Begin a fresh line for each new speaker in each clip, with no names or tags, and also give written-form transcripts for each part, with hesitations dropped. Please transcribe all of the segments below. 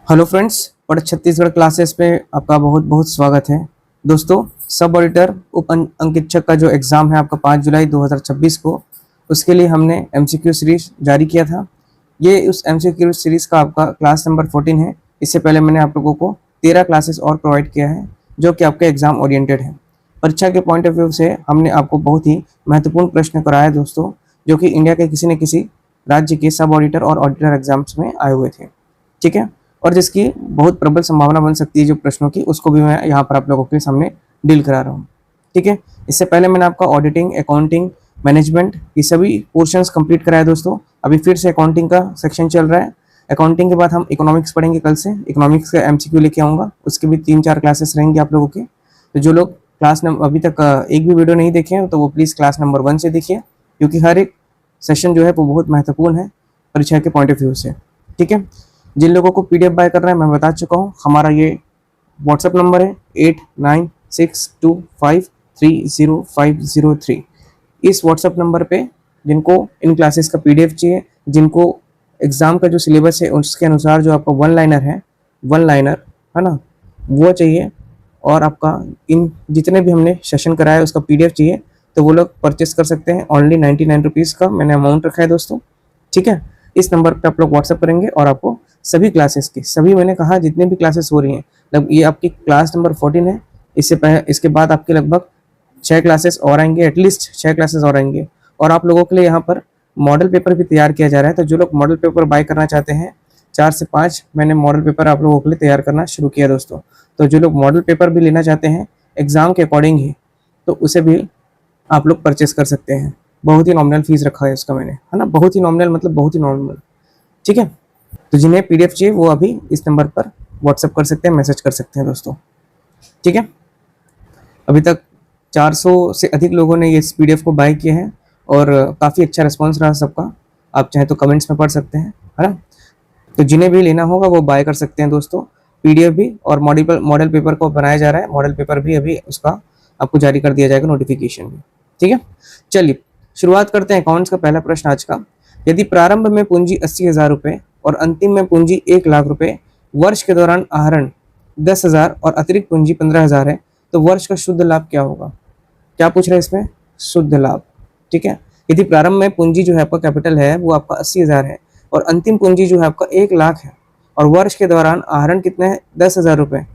Hello friends, और Chhattisgarh classes में आपका बहुत बहुत स्वागत है। दोस्तों, सब ऑडिटर उप अंकेक्षक का जो एग्ज़ाम है आपका 5 जुलाई 2026 को, उसके लिए हमने एमसीक्यू सीरीज जारी किया था। ये उस एमसीक्यू सीरीज़ का आपका क्लास नंबर 14 है। इससे पहले मैंने आप लोगों को 13 क्लासेस और प्रोवाइड किया है जो कि आपके एग्ज़ाम ओरिएंटेड है। परीक्षा के पॉइंट ऑफ व्यू से हमने आपको बहुत ही महत्वपूर्ण प्रश्न कराया दोस्तों, जो कि इंडिया के किसी न किसी राज्य के सब ऑडिटर और ऑडिटर एग्जाम्स में आए हुए थे। ठीक है, और जिसकी बहुत प्रबल संभावना बन सकती है जो प्रश्नों की, उसको भी मैं यहाँ पर आप लोगों के सामने डील करा रहा हूँ। ठीक है, इससे पहले मैंने आपका ऑडिटिंग, अकाउंटिंग, मैनेजमेंट, ये सभी पोर्शंस कंप्लीट कराया दोस्तों। अभी फिर से अकाउंटिंग का सेक्शन चल रहा है। अकाउंटिंग के बाद हम इकोनॉमिक्स पढ़ेंगे। कल से इकोनॉमिक्स का एमसीक्यू लेके आऊँगा, उसके भी 3-4 क्लासेस रहेंगे आप लोगों के। तो जो लोग क्लास नंबर अभी तक एक भी वीडियो नहीं देखे हैं तो वो प्लीज़ क्लास नंबर 1 से देखिए, क्योंकि हर एक सेशन जो है वो बहुत महत्वपूर्ण है परीक्षा के पॉइंट ऑफ व्यू से। ठीक है, जिन लोगों को पीडीएफ बाय करना है मैं बता चुका हूँ, हमारा ये व्हाट्सएप नंबर है 8962530503। इस व्हाट्सएप नंबर पे जिनको इन क्लासेस का पीडीएफ चाहिए, जिनको एग्ज़ाम का जो सिलेबस है उसके अनुसार जो आपका वन लाइनर है ना, वो चाहिए, और आपका इन जितने भी हमने सेशन कराया उसका पीडीएफ चाहिए, तो वो लोग परचेस कर सकते हैं। ओनली 99 रुपीज़ का मैंने अमाउंट रखा है दोस्तों। ठीक है, इस नंबर पे आप लोग व्हाट्सअप करेंगे और आपको सभी क्लासेस की, सभी मैंने कहा जितने भी क्लासेस हो रही हैं, मतलब ये आपकी क्लास नंबर 14 है। इसके बाद आपके लगभग 6 क्लासेस और आएंगे, एटलीस्ट 6 क्लासेस और आएंगे। और आप लोगों के लिए यहाँ पर मॉडल पेपर भी तैयार किया जा रहा है। तो जो लोग मॉडल पेपर बाय करना चाहते हैं, 4 से 5 मैंने मॉडल पेपर आप लोगों के लिए तैयार करना शुरू किया दोस्तों। तो जो लोग मॉडल पेपर भी लेना चाहते हैं एग्ज़ाम के अकॉर्डिंग ही, तो उसे भी आप लोग परचेस कर सकते हैं। बहुत ही नॉमिनल फीस रखा है उसका मैंने, है ना, बहुत ही नॉमिनल मतलब बहुत ही नॉमिनल। ठीक है, तो जिन्हें पीडीएफ चाहिए वो अभी इस नंबर पर व्हाट्सएप कर सकते हैं, मैसेज कर सकते हैं दोस्तों। ठीक है, अभी तक 400 से अधिक लोगों ने इस पीडीएफ को बाय किया है और काफ़ी अच्छा रिस्पांस रहा सबका। आप चाहें तो कमेंट्स में पढ़ सकते हैं, है ना। तो जिन्हें भी लेना होगा वो बाय कर सकते हैं दोस्तों, पीडीएफ भी। और मॉडल पेपर को बनाया जा रहा है, मॉडल पेपर भी अभी उसका आपको जारी कर दिया जाएगा, नोटिफिकेशन भी। ठीक है, चलिए शुरुआत करते हैं अकाउंट्स का पहला प्रश्न आज का। यदि प्रारंभ में पूंजी 80,000 रुपये और अंतिम में पूंजी 1,00,000 रुपये, वर्ष के दौरान आहरण 10,000 और अतिरिक्त पूंजी 15,000 है, तो वर्ष का शुद्ध लाभ क्या होगा? क्या पूछ रहे हैं इसमें? शुद्ध लाभ। ठीक है, यदि प्रारंभ में पूंजी जो है आपका कैपिटल है वो आपका 80,000 है और अंतिम पूंजी जो है आपका 1,00,000 है, और वर्ष के दौरान आहरण कितने हैं? 10,000 रुपये,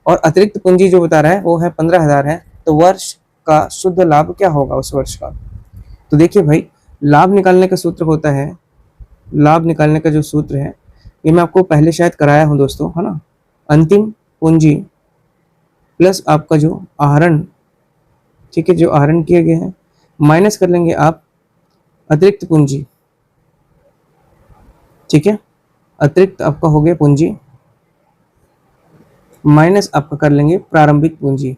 और अतिरिक्त पूंजी जो बता रहा है वो है 15,000 है, तो वर्ष का शुद्ध लाभ क्या होगा उस वर्ष का? तो देखिए भाई, लाभ निकालने का सूत्र होता है, लाभ निकालने का जो सूत्र है ये मैं आपको पहले शायद कराया हूँ दोस्तों, है ना। अंतिम पूंजी प्लस आपका जो आहरण, ठीक है, जो आहरण किए गए हैं, माइनस कर लेंगे आप अतिरिक्त पूंजी। ठीक है, अतिरिक्त आपका हो गया पूंजी, माइनस आपका कर लेंगे प्रारंभिक पूंजी।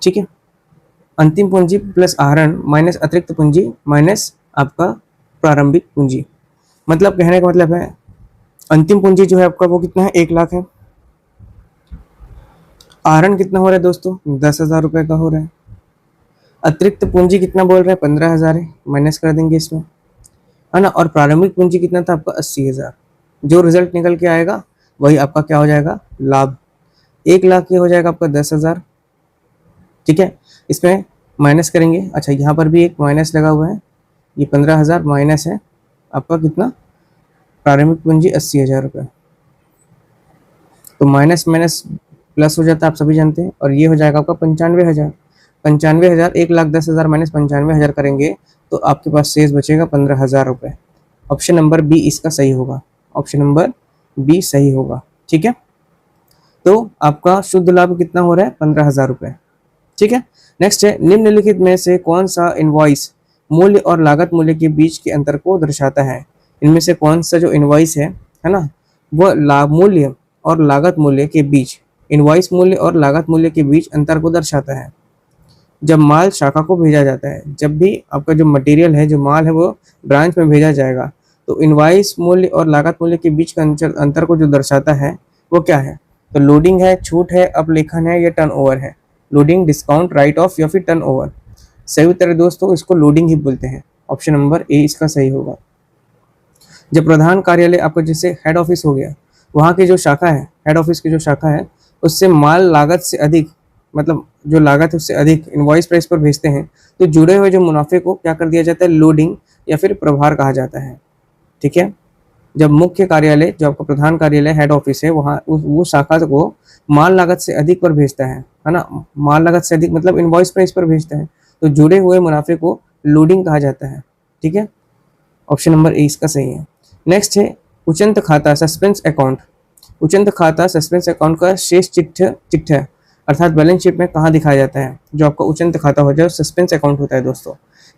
ठीक है, अंतिम पूंजी प्लस आहरण माइनस अतिरिक्त पूंजी माइनस आपका प्रारंभिक पूंजी। मतलब कहने का मतलब है, अंतिम पूंजी जो है आपका वो कितना है? 1,00,000 है। आहरण कितना हो रहा है दोस्तों? 10,000 रुपये का हो रहा है। अतिरिक्त पूंजी कितना बोल रहे हैं? 15,000 है, माइनस कर देंगे इसमें, है ना। और प्रारंभिक पूंजी कितना था आपका? 80,000। जो रिजल्ट निकल के आएगा वही आपका क्या हो जाएगा? लाभ। 1,00,000 ये हो जाएगा आपका 10,000। ठीक है, इसमें माइनस करेंगे। अच्छा, यहाँ पर भी एक माइनस लगा हुआ है, ये 15,000 माइनस है आपका कितना? प्रारंभिक पूंजी 80,000 रुपये। तो माइनस माइनस प्लस हो जाता है, आप सभी जानते हैं, और ये हो जाएगा आपका 95,000। 95,000, 1,10,000 माइनस 95,000 करेंगे तो आपके पास शेष बचेगा 15,000 रुपये। ऑप्शन नंबर बी इसका सही होगा, ऑप्शन नंबर बी सही होगा। ठीक है, तो आपका शुद्ध लाभ कितना हो रहा है? 15,000 रुपये। ठीक है, नेक्स्ट है, निम्नलिखित में से कौन सा इनवॉइस मूल्य और लागत मूल्य के बीच के अंतर को दर्शाता है? इनमें से कौन सा जो इनवॉइस है ना, वो लाभ मूल्य और लागत मूल्य के बीच, इनवॉइस मूल्य और लागत मूल्य के बीच अंतर को दर्शाता है? जब माल शाखा को भेजा जाता है, जब भी आपका जो मटेरियल है, जो माल है, वो ब्रांच में भेजा जाएगा, तो इनवॉइस मूल्य और लागत मूल्य के बीच का अंतर को जो दर्शाता है वो क्या है? तो लोडिंग है, छूट है, अपलेखन है, या टर्नओवर है? लोडिंग, डिस्काउंट, राइट ऑफ, या फिर टर्नओवर? सही उत्तर है दोस्तों, इसको लोडिंग ही बोलते हैं। ऑप्शन नंबर ए इसका सही होगा। जब प्रधान कार्यालय आपका जैसे हेड ऑफिस हो गया, वहाँ की जो शाखा है, हेड ऑफिस की जो शाखा है, उससे माल लागत से अधिक, मतलब जो लागत है उससे अधिक इनवॉइस प्राइस पर भेजते हैं, तो जुड़े हुए जो मुनाफे को क्या कर दिया जाता है, लोडिंग या फिर प्रभार कहा जाता है। ठीक है। जब मुख्य कार्यालय, जो आपका प्रधान कार्यालय हेड ऑफिस है, वहाँ वो शाखा को माल लागत से अधिक पर भेजता है ना, माल लागत से अधिक मतलब इनवॉइस प्राइस पर भेजता है, तो जुड़े हुए मुनाफे को लोडिंग कहा जाता है। ठीक है, ऑप्शन नंबर ए इसका सही है। नेक्स्ट है उचंत खाता सस्पेंस अकाउंट। उचंत खाता सस्पेंस अकाउंट का शेष चिट्ठा अर्थात बैलेंस शीट में कहाँ दिखाया जाता है। जो आपका उचंत खाता हो जाए सस्पेंस अकाउंट होता है दोस्तों,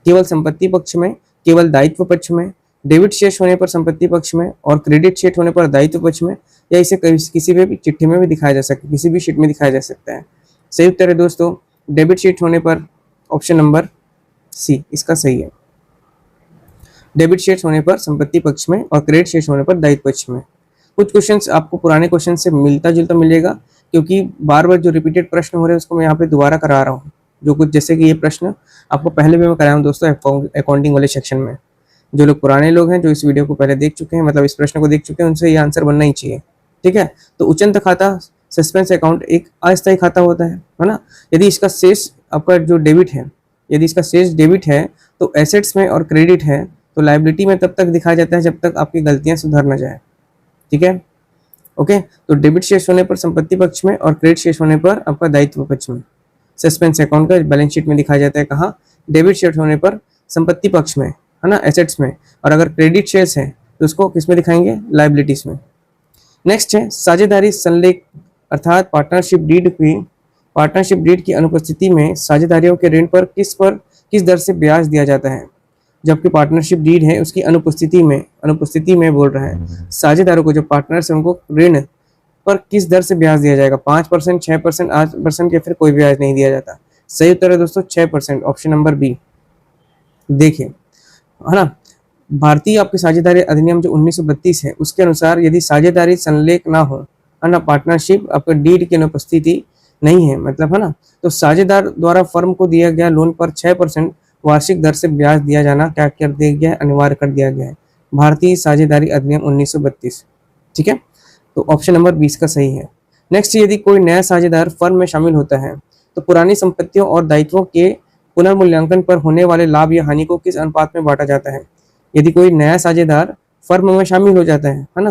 केवल संपत्ति पक्ष में, केवल दायित्व पक्ष में, डेबिट शेष होने पर संपत्ति पक्ष में और क्रेडिट शेष होने पर दायित्व पक्ष में, या इसे किसी भी चिट्ठी में भी दिखाया जा सकता है, किसी भी शीट में दिखाया जा सकता है। सही उत्तर है दोस्तों डेबिट शीट होने पर, ऑप्शन नंबर सी इसका सही है। डेबिट शेष होने पर संपत्ति पक्ष में और क्रेडिट शेष होने पर दायित्व पक्ष में। कुछ क्वेश्चंस आपको पुराने क्वेश्चन से मिलता जुलता मिलेगा, क्योंकि बार बार जो रिपीटेड प्रश्न हो रहे हैं उसको मैं यहाँ पे दोबारा करा रहा हूँ। जो कुछ जैसे कि ये प्रश्न आपको पहले भी मैं कराया हूँ दोस्तों अकाउंटिंग वाले सेक्शन में। जो लोग पुराने लोग हैं, जो इस वीडियो को पहले देख चुके हैं, मतलब इस प्रश्न को देख चुके हैं, उनसे ये आंसर बनना ही चाहिए। ठीक है, तो उचंत खाता सस्पेंस अकाउंट एक अस्थायी खाता होता है ना। यदि इसका शेष आपका जो डेबिट है, यदि इसका शेष डेबिट है तो एसेट्स में, और क्रेडिट है तो लायबिलिटी में तब तक दिखाया जाता है जब तक आपकी गलतियां सुधर ना जाए। ठीक है, ओके। तो डेबिट शेष होने पर संपत्ति पक्ष में और क्रेडिट शेष होने पर आपका दायित्व पक्ष में। सस्पेंस अकाउंट का बैलेंस शीट में दिखाया जाता है कहाँ, डेबिट शेष होने पर संपत्ति पक्ष में, है ना, एसेट्स में, और अगर क्रेडिट शेष है तो उसको किस में दिखाएंगे, लायबिलिटीज में। नेक्स्ट है साझेदारी संलेख अर्थात पार्टनरशिप डीड की अनुपस्थिति में साझेदारियों के ऋण पर किस दर से ब्याज दिया जाता है। जबकि पार्टनरशिप डीड है उसकी अनुपस्थिति में बोल रहा है, साझेदारों को जो पार्टनर्स है उनको ऋण पर किस दर से ब्याज दिया जाएगा, 5%, 6%, 8% या फिर कोई ब्याज नहीं दिया जाता। सही उत्तर है दोस्तों 6%, ऑप्शन नंबर बी। देखिए, है ना, भारतीय आपकी साझेदारी अधिनियम जो 1932 है उसके अनुसार यदि साझेदारी संलेख ना हो, है ना, पार्टनरशिप आपका डीड की अनुपस्थिति नहीं है, मतलब, है ना, तो साझेदार द्वारा फर्म को दिया गया लोन पर 6% वार्षिक दर से ब्याज दिया जाना क्या कर दिया गया है, अनिवार्य कर दिया गया है। भारतीय साझेदारी अधिनियम 1932। ठीक है, तो ऑप्शन नंबर 20 का सही है। नेक्स्ट, यदि कोई नया साझेदार फर्म में शामिल होता है तो पुरानी संपत्तियों और दायित्वों के पुनर्मूल्यांकन पर होने वाले लाभ या हानि को किस अनुपात में बांटा जाता है। यदि कोई नया साझेदार फर्म में शामिल हो जाता है ना,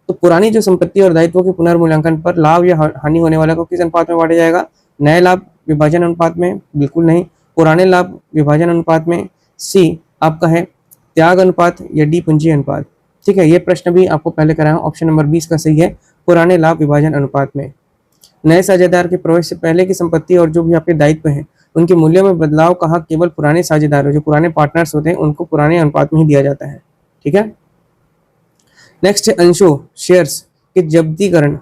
तो पुरानी जो संपत्ति और दायित्वों के पुनर्मूल्यांकन पर लाभ या हानि होने वाले को किस अनुपात में बांटा जाएगा, नए लाभ विभाजन अनुपात में, बिल्कुल नहीं, पुराने लाभ विभाजन अनुपात में, सी आपका है त्याग अनुपात, या डी पूंजी अनुपात। ठीक है, ये प्रश्न भी आपको पहले कराया, ऑप्शन नंबर 20 का सही है, पुराने लाभ विभाजन अनुपात में। नए साझेदार के प्रवेश से पहले की संपत्ति और जो भी आपके दायित्व हैं उनके मूल्यों में बदलाव कहा केवल पुराने साझेदारों, जो पुराने पार्टनर्स होते हैं, उनको पुराने अनुपात में ही दिया जाता है। ठीक है, नेक्स्ट है अंशों शेयर्स के जब्तीकरण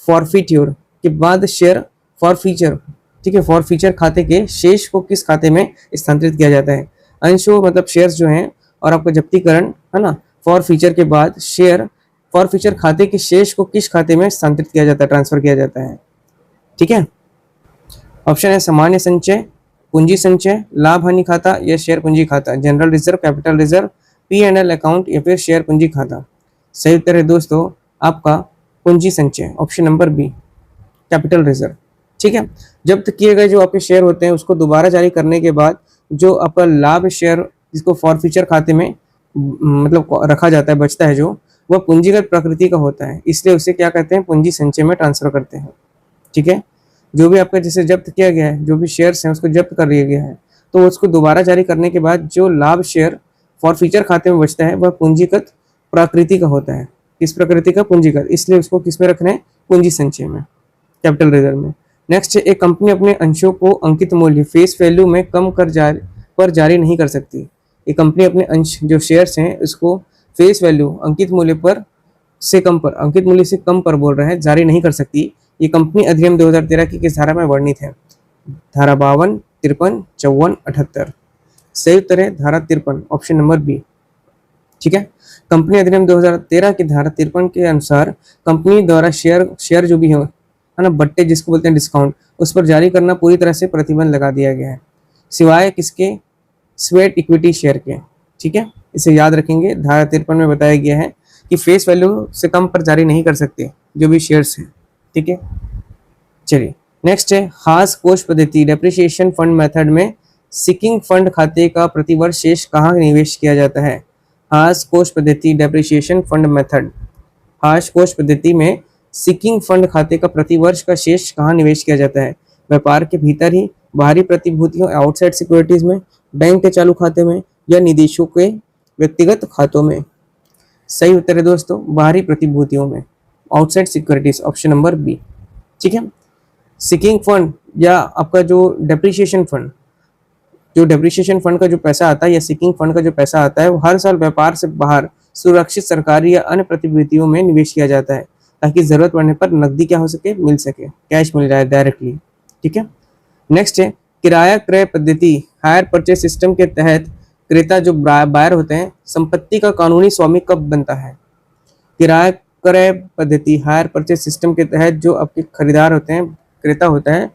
फॉरफीट्योर के बाद शेयर फॉरफीचर। ठीक है, फॉरफीचर खाते के शेष को किस खाते में स्थानांतरित किया जाता है। अंशों मतलब शेयर्स जो हैं, और आपका जब्तीकरण, है ना, फॉरफीचर के बाद शेयर फॉरफीचर खाते के शेष को किस खाते में स्थानांतरित किया जाता है, ट्रांसफर किया जाता है। ठीक है, ऑप्शन है सामान्य संचय, पूंजी संचय, लाभ हानि खाता या शेयर पूंजी खाता, general reserve, capital reserve, P&L account या फिर शेयर पूंजी खाता। सही उत्तर है दोस्तों आपका पूंजी संचय, option number B, capital reserve. ठीक है, जब्त किए गए जो आपके शेयर होते हैं उसको दोबारा जारी करने के बाद जो आपका लाभ शेयर जिसको फॉरफीचर खाते में मतलब रखा जाता है, बचता है जो, वह पूंजीगत प्रकृति का होता है, इसलिए उसे क्या कहते हैं, पूंजी संचय में ट्रांसफर करते हैं। ठीक है, जो भी आपका जैसे जब्त किया गया है, जो भी शेयर्स हैं उसको जब्त कर दिया गया है, तो उसको दोबारा जारी करने के बाद जो लाभ शेयर फॉरफीचर खाते में बचता है वह पूंजीगत प्रकृति का होता है। किस प्रकृति का, पूंजीगत, इसलिए उसको किस में रखना है, पूंजी संचय में, कैपिटल रिजर्व में। नेक्स्ट, एक कंपनी अपने अंशों को अंकित मूल्य फेस वैल्यू में कम कर जारी नहीं कर सकती। एक कंपनी अपने अंश जो शेयर्स हैं उसको फेस वैल्यू अंकित मूल्य से कम पर बोल रहा है जारी नहीं कर सकती। ये कंपनी अधिनियम 2013 की किस धारा में वर्णित है, धारा 52, 53, 54, 78। सही उत्तर है धारा 53, ऑप्शन नंबर बी। ठीक है, कंपनी अधिनियम 2013 की धारा 53 के अनुसार कंपनी द्वारा शेयर जो भी है ना, बट्टे जिसको बोलते हैं डिस्काउंट, उस पर जारी करना पूरी तरह से प्रतिबंध लगा दिया गया है, सिवाय किसके, स्वेट इक्विटी शेयर के। ठीक है, इसे याद रखेंगे। धारा 53 में बताया गया है कि फेस वैल्यू से कम पर जारी नहीं कर सकते जो भी शेयर्स हैं। ठीक है, चलिए नेक्स्ट है हास कोष पद्धति डेप्रिसिएशन फंड मेथड में सिकिंग फंड खाते का प्रतिवर्ष शेष कहाँ निवेश किया जाता है। हास कोष पद्धति डेप्रिसिएशन फंड मेथड, हास कोष पद्धति में सिकिंग फंड खाते का प्रतिवर्ष का शेष कहाँ निवेश किया जाता है। व्यापार के भीतर ही, बाहरी प्रतिभूतियों आउटसाइड सिक्योरिटीज में, बैंक के चालू खाते में, या निदेशों के व्यक्तिगत खातों में। सही उत्तर है दोस्तों बाहरी प्रतिभूतियों में, outside securities, option number B. ठीक है, सिकिंग फंड या आपका जो डेप्रिसिएशन फंड, जो डेप्रिसिएशन फंड का जो पैसा आता है या सिकिंग फंड का जो पैसा आता है वो हर साल व्यापार से बाहर सुरक्षित सरकारी या अन्य प्रतिभूतियों में निवेश किया जाता है ताकि जरूरत पड़ने पर नकदी क्या हो सके, मिल सके, कैश मिल जाए डायरेक्टली। ठीक है, नेक्स्ट है किराया क्रय पद्धति हायर परचेज सिस्टम के तहत क्रेता जो बायर होते हैं संपत्ति का कानूनी स्वामी कब बनता है। किराया क्रय पद्धति हायर परचेज सिस्टम के तहत जो आपके खरीदार होते हैं, क्रेता होता है,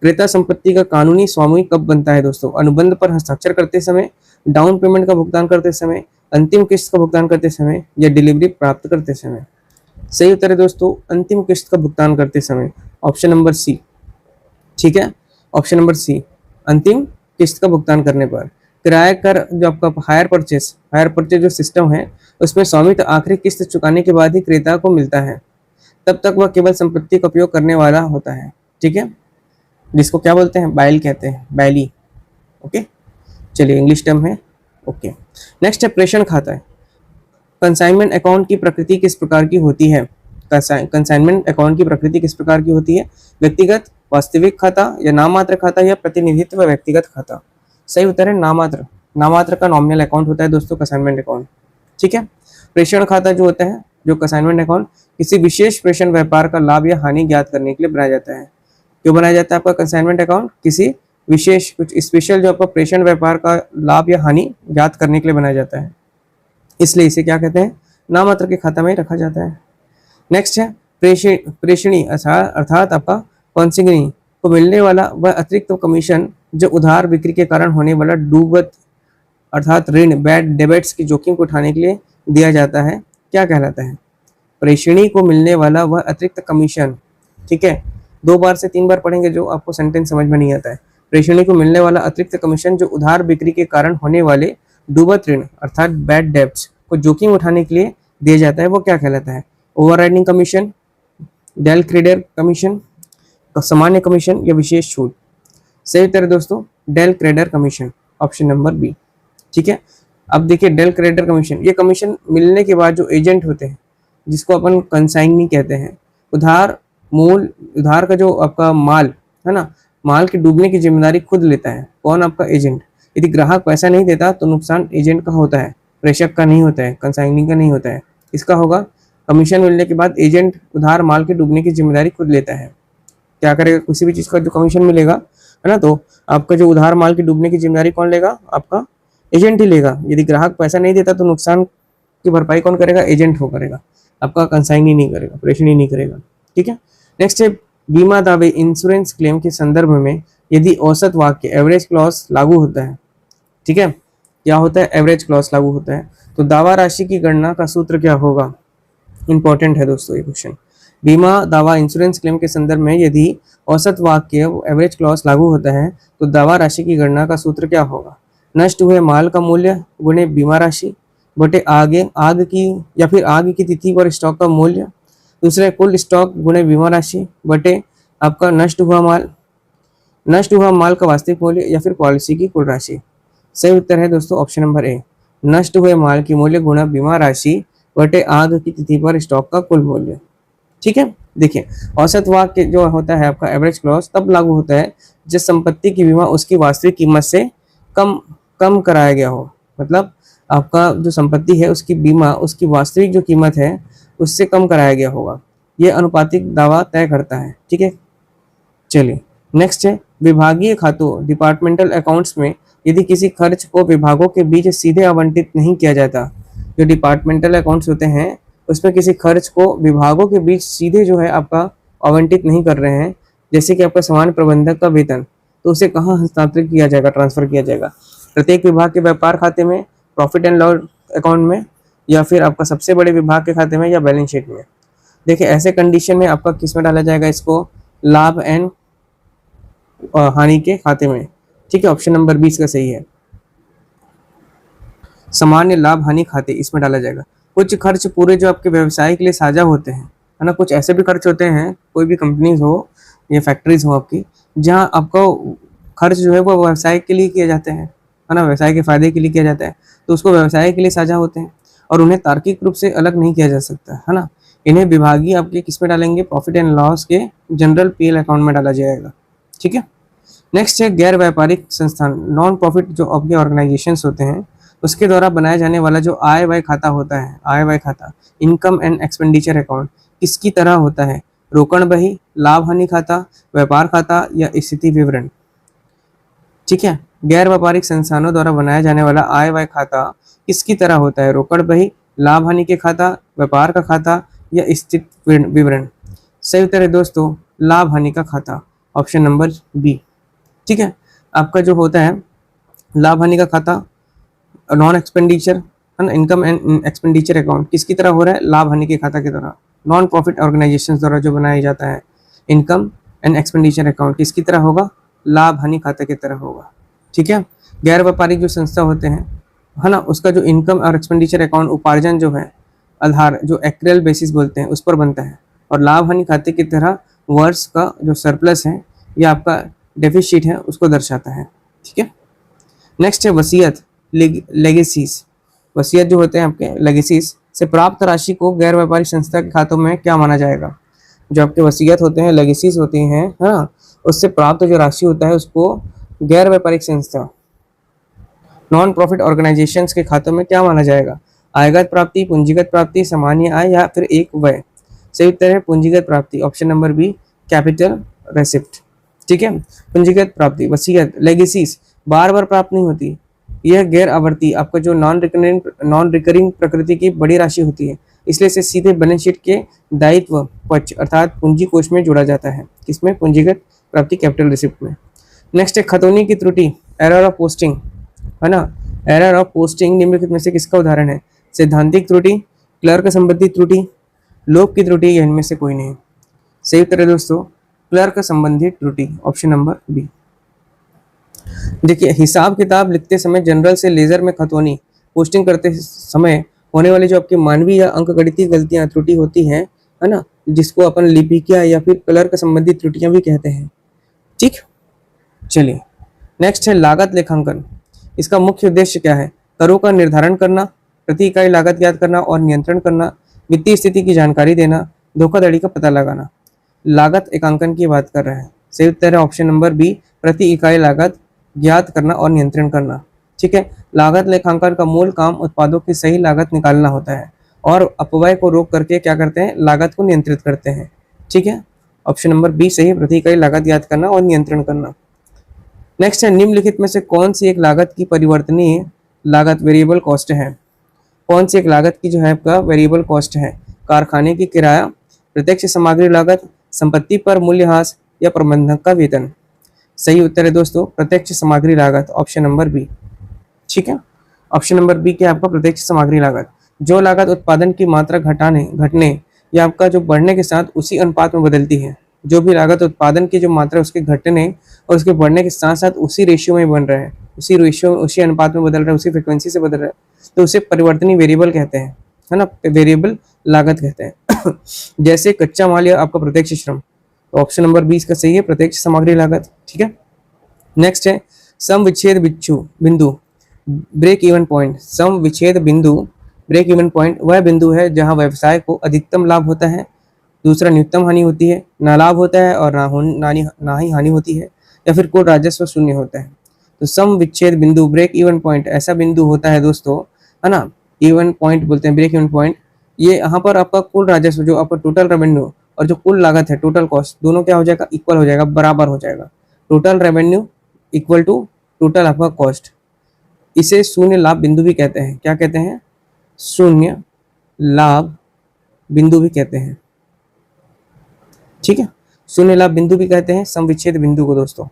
क्रेता संपत्ति का कानूनी स्वामी कब बनता है दोस्तों। अनुबंध पर हस्ताक्षर करते समय, डाउन पेमेंट का भुगतान करते समय, अंतिम किस्त का भुगतान करते समय, या डिलीवरी प्राप्त करते समय। सही उत्तर है दोस्तों अंतिम किस्त का भुगतान करते समय, ऑप्शन नंबर सी। ठीक है, ऑप्शन नंबर सी, अंतिम किस्त का भुगतान करने पर। किराया कर जो आपका हायर परचेज जो सिस्टम है उसमें स्वामित्व आखिरी किस्त चुकाने के बाद ही क्रेता को मिलता है, तब तक वह केवल संपत्ति का उपयोग करने वाला होता है। ठीक है, जिसको क्या बोलते हैं, बाइल कहते हैं, बैली। ओके, चलिए इंग्लिश टर्म है। ओके, नेक्स्ट है प्रेषण खाता है। कंसाइनमेंट अकाउंट की प्रकृति किस प्रकार की होती है। कंसाइनमेंट अकाउंट की प्रकृति किस प्रकार की होती है। व्यक्तिगत, वास्तविक खाता, या नाममात्र खाता, या प्रतिनिधित्व व्यक्तिगत खाता। सही उत्तर है नाममात्र। नाममात्र का नॉमिनल अकाउंट होता है दोस्तों कंसाइनमेंट अकाउंट। ठीक है, प्रेषण खाता जो होता है, जो कंसाइनमेंट अकाउंट किसी विशेष प्रेषण व्यापार का लाभ या हानि ज्ञात करने के लिए बनाया जाता है। क्यों बनाया जाता है आपका कंसाइनमेंट अकाउंट, किसी विशेष कुछ स्पेशल जो आपका प्रेषण व्यापार का लाभ या हानि ज्ञात करने के लिए बनाया जाता है, इसलिए इसे क्या कहते हैं, नाममात्र के खाता में रखा जाता है। नेक्स्ट है प्रेषणी अर्थात आपका कॉन्सिग्नी को मिलने वाला वह अतिरिक्त कमीशन जो उधार बिक्री के कारण होने वाला डूबत अर्थात ऋण बैड डेबिट्स की जोखिम को उठाने के लिए दिया जाता है, क्या कहलाता है। प्रेषणी को मिलने वाला वह अतिरिक्त कमीशन। ठीक है, 2 बार से 3 बार पढ़ेंगे जो आपको सेंटेंस समझ में नहीं आता है। प्रेषणी को मिलने वाला अतिरिक्त कमीशन जो उधार बिक्री के कारण होने वाले डूबत ऋण अर्थात बैड डेब्ट्स को जोखिम उठाने के लिए दिया जाता है, वो क्या कहलाता है। Overriding commission, del credere commission, सामान्य कमीशन, या विशेष छूट। सही उत्तर है दोस्तों del credere commission, option number B. ठीक है, अब देखिए डेल क्रेडर कमीशन, ये कमीशन मिलने के बाद जो एजेंट होते हैं जिसको अपन कंसाइनी कहते हैं, उधार का जो आपका माल है ना, माल के डूबने की जिम्मेदारी खुद लेता है। कौन, आपका एजेंट। यदि ग्राहक पैसा नहीं देता तो नुकसान एजेंट का होता है, प्रेषक का नहीं होता है, कंसाइनी का नहीं होता है। इसका होगा कमीशन मिलने के बाद एजेंट उधार माल के डूबने की जिम्मेदारी खुद लेता है। क्या करेगा, किसी भी चीज़ का जो कमीशन मिलेगा है ना, तो आपका जो उधार माल की डूबने की जिम्मेदारी कौन लेगा, आपका एजेंट ही लेगा। यदि ग्राहक पैसा नहीं देता तो नुकसान की भरपाई कौन करेगा, एजेंट हो करेगा, आपका कंसाइनी नहीं करेगा, प्रेषणी नहीं करेगा। ठीक है, नेक्स्ट है बीमा दावे इंश्योरेंस क्लेम के संदर्भ में यदि औसत वाक्य एवरेज क्लॉज लागू होता है। ठीक है, क्या होता है, एवरेज क्लॉज लागू होता है, तो दावा राशि की गणना का सूत्र क्या होगा। इंपॉर्टेंट है दोस्तों ये क्वेश्चन। बीमा दावा इंश्योरेंस क्लेम के संदर्भ में यदि औसत वाक्य एवरेज क्लॉज लागू होता है तो दावा राशि की गणना का सूत्र क्या होगा। नष्ट हुए माल का मूल्य गुणे बीमा राशि बटे आग की तिथि पर स्टॉक का मूल्य, दूसरे कुल स्टॉक गुणे बीमा राशि बटे आपका नष्ट हुआ माल का वास्तविक मूल्य, या फिर पॉलिसी की कुल राशि। सही उत्तर है दोस्तों ऑप्शन नंबर ए, नष्ट हुए माल की मूल्य गुणा बीमा राशि बटे आग की तिथि पर स्टॉक का कुल मूल्य। ठीक है, देखिए औसत वाक्य जो होता है आपका एवरेज क्लॉज तब लागू होता है जब संपत्ति की बीमा उसकी वास्तविक कीमत से कम कराया गया हो। मतलब आपका जो संपत्ति है उसकी बीमा उसकी वास्तविक जो कीमत है उससे कम कराया गया होगा, यह अनुपातिक दावा तय करता है। ठीक है, चलिए नेक्स्ट है विभागीय खातों डिपार्टमेंटल अकाउंट्स में यदि किसी खर्च को विभागों के बीच सीधे आवंटित नहीं किया जाता। जो डिपार्टमेंटल अकाउंट्स होते हैं उसमें किसी खर्च को विभागों के बीच सीधे जो है आपका आवंटित नहीं कर रहे हैं, जैसे कि आपका सामान्य प्रबंधक का वेतन, तो उसे कहाँ हस्तांतरित किया जाएगा, ट्रांसफर किया जाएगा। प्रत्येक विभाग के व्यापार खाते में, प्रॉफिट एंड लॉस अकाउंट में, या फिर आपका सबसे बड़े विभाग के खाते में, या बैलेंस शीट में। देखिए ऐसे कंडीशन में आपका किस में डाला जाएगा, इसको लाभ एंड हानि के खाते में। ठीक है, ऑप्शन नंबर 20 का सही है, सामान्य लाभ हानि खाते, इसमें डाला जाएगा। कुछ खर्च पूरे जो आपके व्यवसाय के लिए साझा होते हैं, है ना, कुछ ऐसे भी खर्च होते हैं, कोई भी कंपनीज हो या फैक्ट्रीज हो आपकी, जहां आपका खर्च जो है वो व्यवसाय के लिए किए जाते हैं, है ना, व्यवसाय के फायदे के लिए किया जाता है, तो उसको व्यवसाय के लिए साझा होते हैं और उन्हें तार्किक रूप से अलग नहीं किया जा सकता, है ना। इन्हें विभागीय आपके किस में डालेंगे, प्रॉफिट एंड लॉस के जनरल पीएल अकाउंट में डाला जाएगा। ठीक है, नेक्स्ट है गैर व्यापारिक संस्थान, नॉन प्रॉफिट जो आपके ऑर्गेनाइजेशंस होते हैं, उसके द्वारा बनाया जाने वाला जो आय व्यय खाता होता है, आय व्यय खाता, इनकम एंड एक्सपेंडिचर अकाउंट, किसकी तरह होता है, रोकड़ बही, लाभ हानि खाता, व्यापार खाता, या स्थिति विवरण। ठीक है, गैर व्यापारिक संस्थानों द्वारा बनाया जाने वाला आय व्यय खाता किसकी तरह होता है, रोकड़ बही, लाभ हानि के खाता, व्यापार का खाता, या स्थिति विवरण। सही उत्तर है दोस्तों लाभ हानि का खाता, ऑप्शन नंबर बी। ठीक है, आपका जो होता है लाभ हानि का खाता, नॉन एक्सपेंडिचर, है ना, इनकम एंड एक्सपेंडिचर अकाउंट किसकी तरह हो रहा है, लाभ हानि के खाता की तरह। नॉन प्रॉफिट ऑर्गेनाइजेशन द्वारा जो बनाया जाता है इनकम एंड एक्सपेंडिचर अकाउंट किसकी तरह होगा, लाभ हानि खाते की तरह होगा। ठीक है, गैर व्यापारिक जो संस्था होते हैं, है ना, उसका जो इनकम और एक्सपेंडिचर अकाउंट उपार्जन जो है आधार जो एक्रेल बेसिस बोलते हैं उस पर बनता है, और लाभ हानि खाते की तरह वर्ष का जो सरप्लस है या आपका डेफिसिट है उसको दर्शाता है। ठीक है, नेक्स्ट है वसीयत, लेगेसीज। वसीयत जो होते हैं आपके लेगेसीज से प्राप्त राशि को गैर व्यापारिक संस्था के खातों में क्या माना जाएगा। जो आपके वसीयत होते हैं, लेगेसीज होती हैं, है ना, उससे प्राप्त जो राशि होता है उसको गैर व्यापारिक संस्था, नॉन प्रॉफिट ऑर्गेनाइजेशंस के खातों में क्या माना जाएगा, आयगत प्राप्ति, पूंजीगत प्राप्ति, सामान्य आय, या फिर एक व्यय। सही उत्तर है पूंजीगत प्राप्ति, option number B, capital receipt. ठीक है, पूंजीगत प्राप्ति, वसीयत, लेगेसीज बार बार प्राप्त नहीं होती, यह गैर आवर्ती आपका जो नॉन रिकरिंग प्रकृति की बड़ी राशि होती है, इसलिए इसे सीधे बैलेंस शीट के दायित्व पक्ष अर्थात पूंजी कोष में जोड़ा जाता है। किसमें, पूंजीगत प्राप्ति, कैपिटल रिसिप्ट में। नेक्स्ट है खतौनी की त्रुटि, एरर ऑफ पोस्टिंग, है ना, एरर ऑफ पोस्टिंग निम्नलिखित में से किसका उदाहरण है, सैद्धांतिक त्रुटि, क्लर्क संबंधी त्रुटि, लोक की त्रुटि, या इनमें से कोई नहीं। सही उत्तर है दोस्तों क्लर्क संबंधी त्रुटि, ऑप्शन नंबर बी। देखिए हिसाब किताब लिखते समय जनरल से लेजर में खतौनी, पोस्टिंग करते समय होने वाली जो आपकी मानवीय या अंकगणितीय गलतियां त्रुटि होती है ना, जिसको अपन लिपिकिया या फिर क्लर्क संबंधी त्रुटियां भी कहते हैं। ठीक, चलिए नेक्स्ट है लागत लेखांकन। इसका मुख्य उद्देश्य क्या है, करों का निर्धारण करना, प्रति इकाई लागत ज्ञात करना और नियंत्रण करना, वित्तीय स्थिति की जानकारी देना, धोखाधड़ी का पता लगाना। लागत एकांकन की बात कर रहे हैं। सही उत्तर है ऑप्शन नंबर बी, प्रति इकाई लागत ज्ञात करना और नियंत्रण करना। ठीक है, लागत लेखांकन का मूल काम उत्पादों की सही लागत निकालना होता है और अपव्यय को रोक करके क्या करते हैं, लागत को नियंत्रित करते हैं। ठीक है, ऑप्शन नंबर बी सही, प्रति इकाई लागत ज्ञात करना और नियंत्रण करना। नेक्स्ट है निम्नलिखित में से कौन सी एक लागत की परिवर्तनीय लागत वेरिएबल कॉस्ट है, कौन सी एक लागत की जो है आपका वेरिएबल कॉस्ट है, कारखाने की किराया, प्रत्यक्ष सामग्री लागत, संपत्ति पर मूल्यह्रास, या प्रबंधक का वेतन। सही उत्तर है दोस्तों प्रत्यक्ष सामग्री लागत, ऑप्शन नंबर बी। ठीक है, ऑप्शन नंबर बी क्या आपका प्रत्यक्ष सामग्री लागत, जो लागत उत्पादन की मात्रा घटने या आपका जो बढ़ने के साथ उसी अनुपात में बदलती है। जो भी लागत उत्पादन की जो मात्रा उसके घटने और उसके बढ़ने के साथ साथ उसी रेशियो में बन रहा है, उसी रेशियो उसी अनुपात में बदल रहा है, उसी फ्रिक्वेंसी से बदल रहा है, तो उसे परिवर्तनीय वेरिएबल कहते हैं, है ना, वेरिएबल लागत कहते हैं। जैसे कच्चा माल या आपका प्रत्यक्ष श्रम, तो ऑप्शन नंबर 20 का सही है, प्रत्यक्ष सामग्री लागत। ठीक है, नेक्स्ट है सम विच्छेद बिंदु, ब्रेक इवन पॉइंट। सम विच्छेद बिंदु, ब्रेक इवन पॉइंट वह बिंदु है जहां व्यवसाय को अधिकतम लाभ होता है, दूसरा न्यूनतम हानि होती है, ना लाभ होता है और ना ही हानि होती है, या फिर कुल राजस्व शून्य होता है। तो सम विच्छेद बिंदु, ब्रेक इवन पॉइंट ऐसा बिंदु होता है दोस्तों, है ना, इवन पॉइंट बोलते हैं, ब्रेक इवन पॉइंट। ये यहाँ पर आपका कुल राजस्व जो आपका टोटल रेवेन्यू और जो कुल लागत है, टोटल कॉस्ट, दोनों क्या हो जाएगा, इक्वल हो जाएगा, बराबर हो जाएगा। Total revenue equal to total आपका कॉस्ट। इसे शून्य लाभ बिंदु भी कहते हैं। क्या कहते हैं, शून्य लाभ बिंदु भी कहते हैं। ठीक है, शून्य लाभ बिंदु भी कहते हैं सम विच्छेद बिंदु को दोस्तों।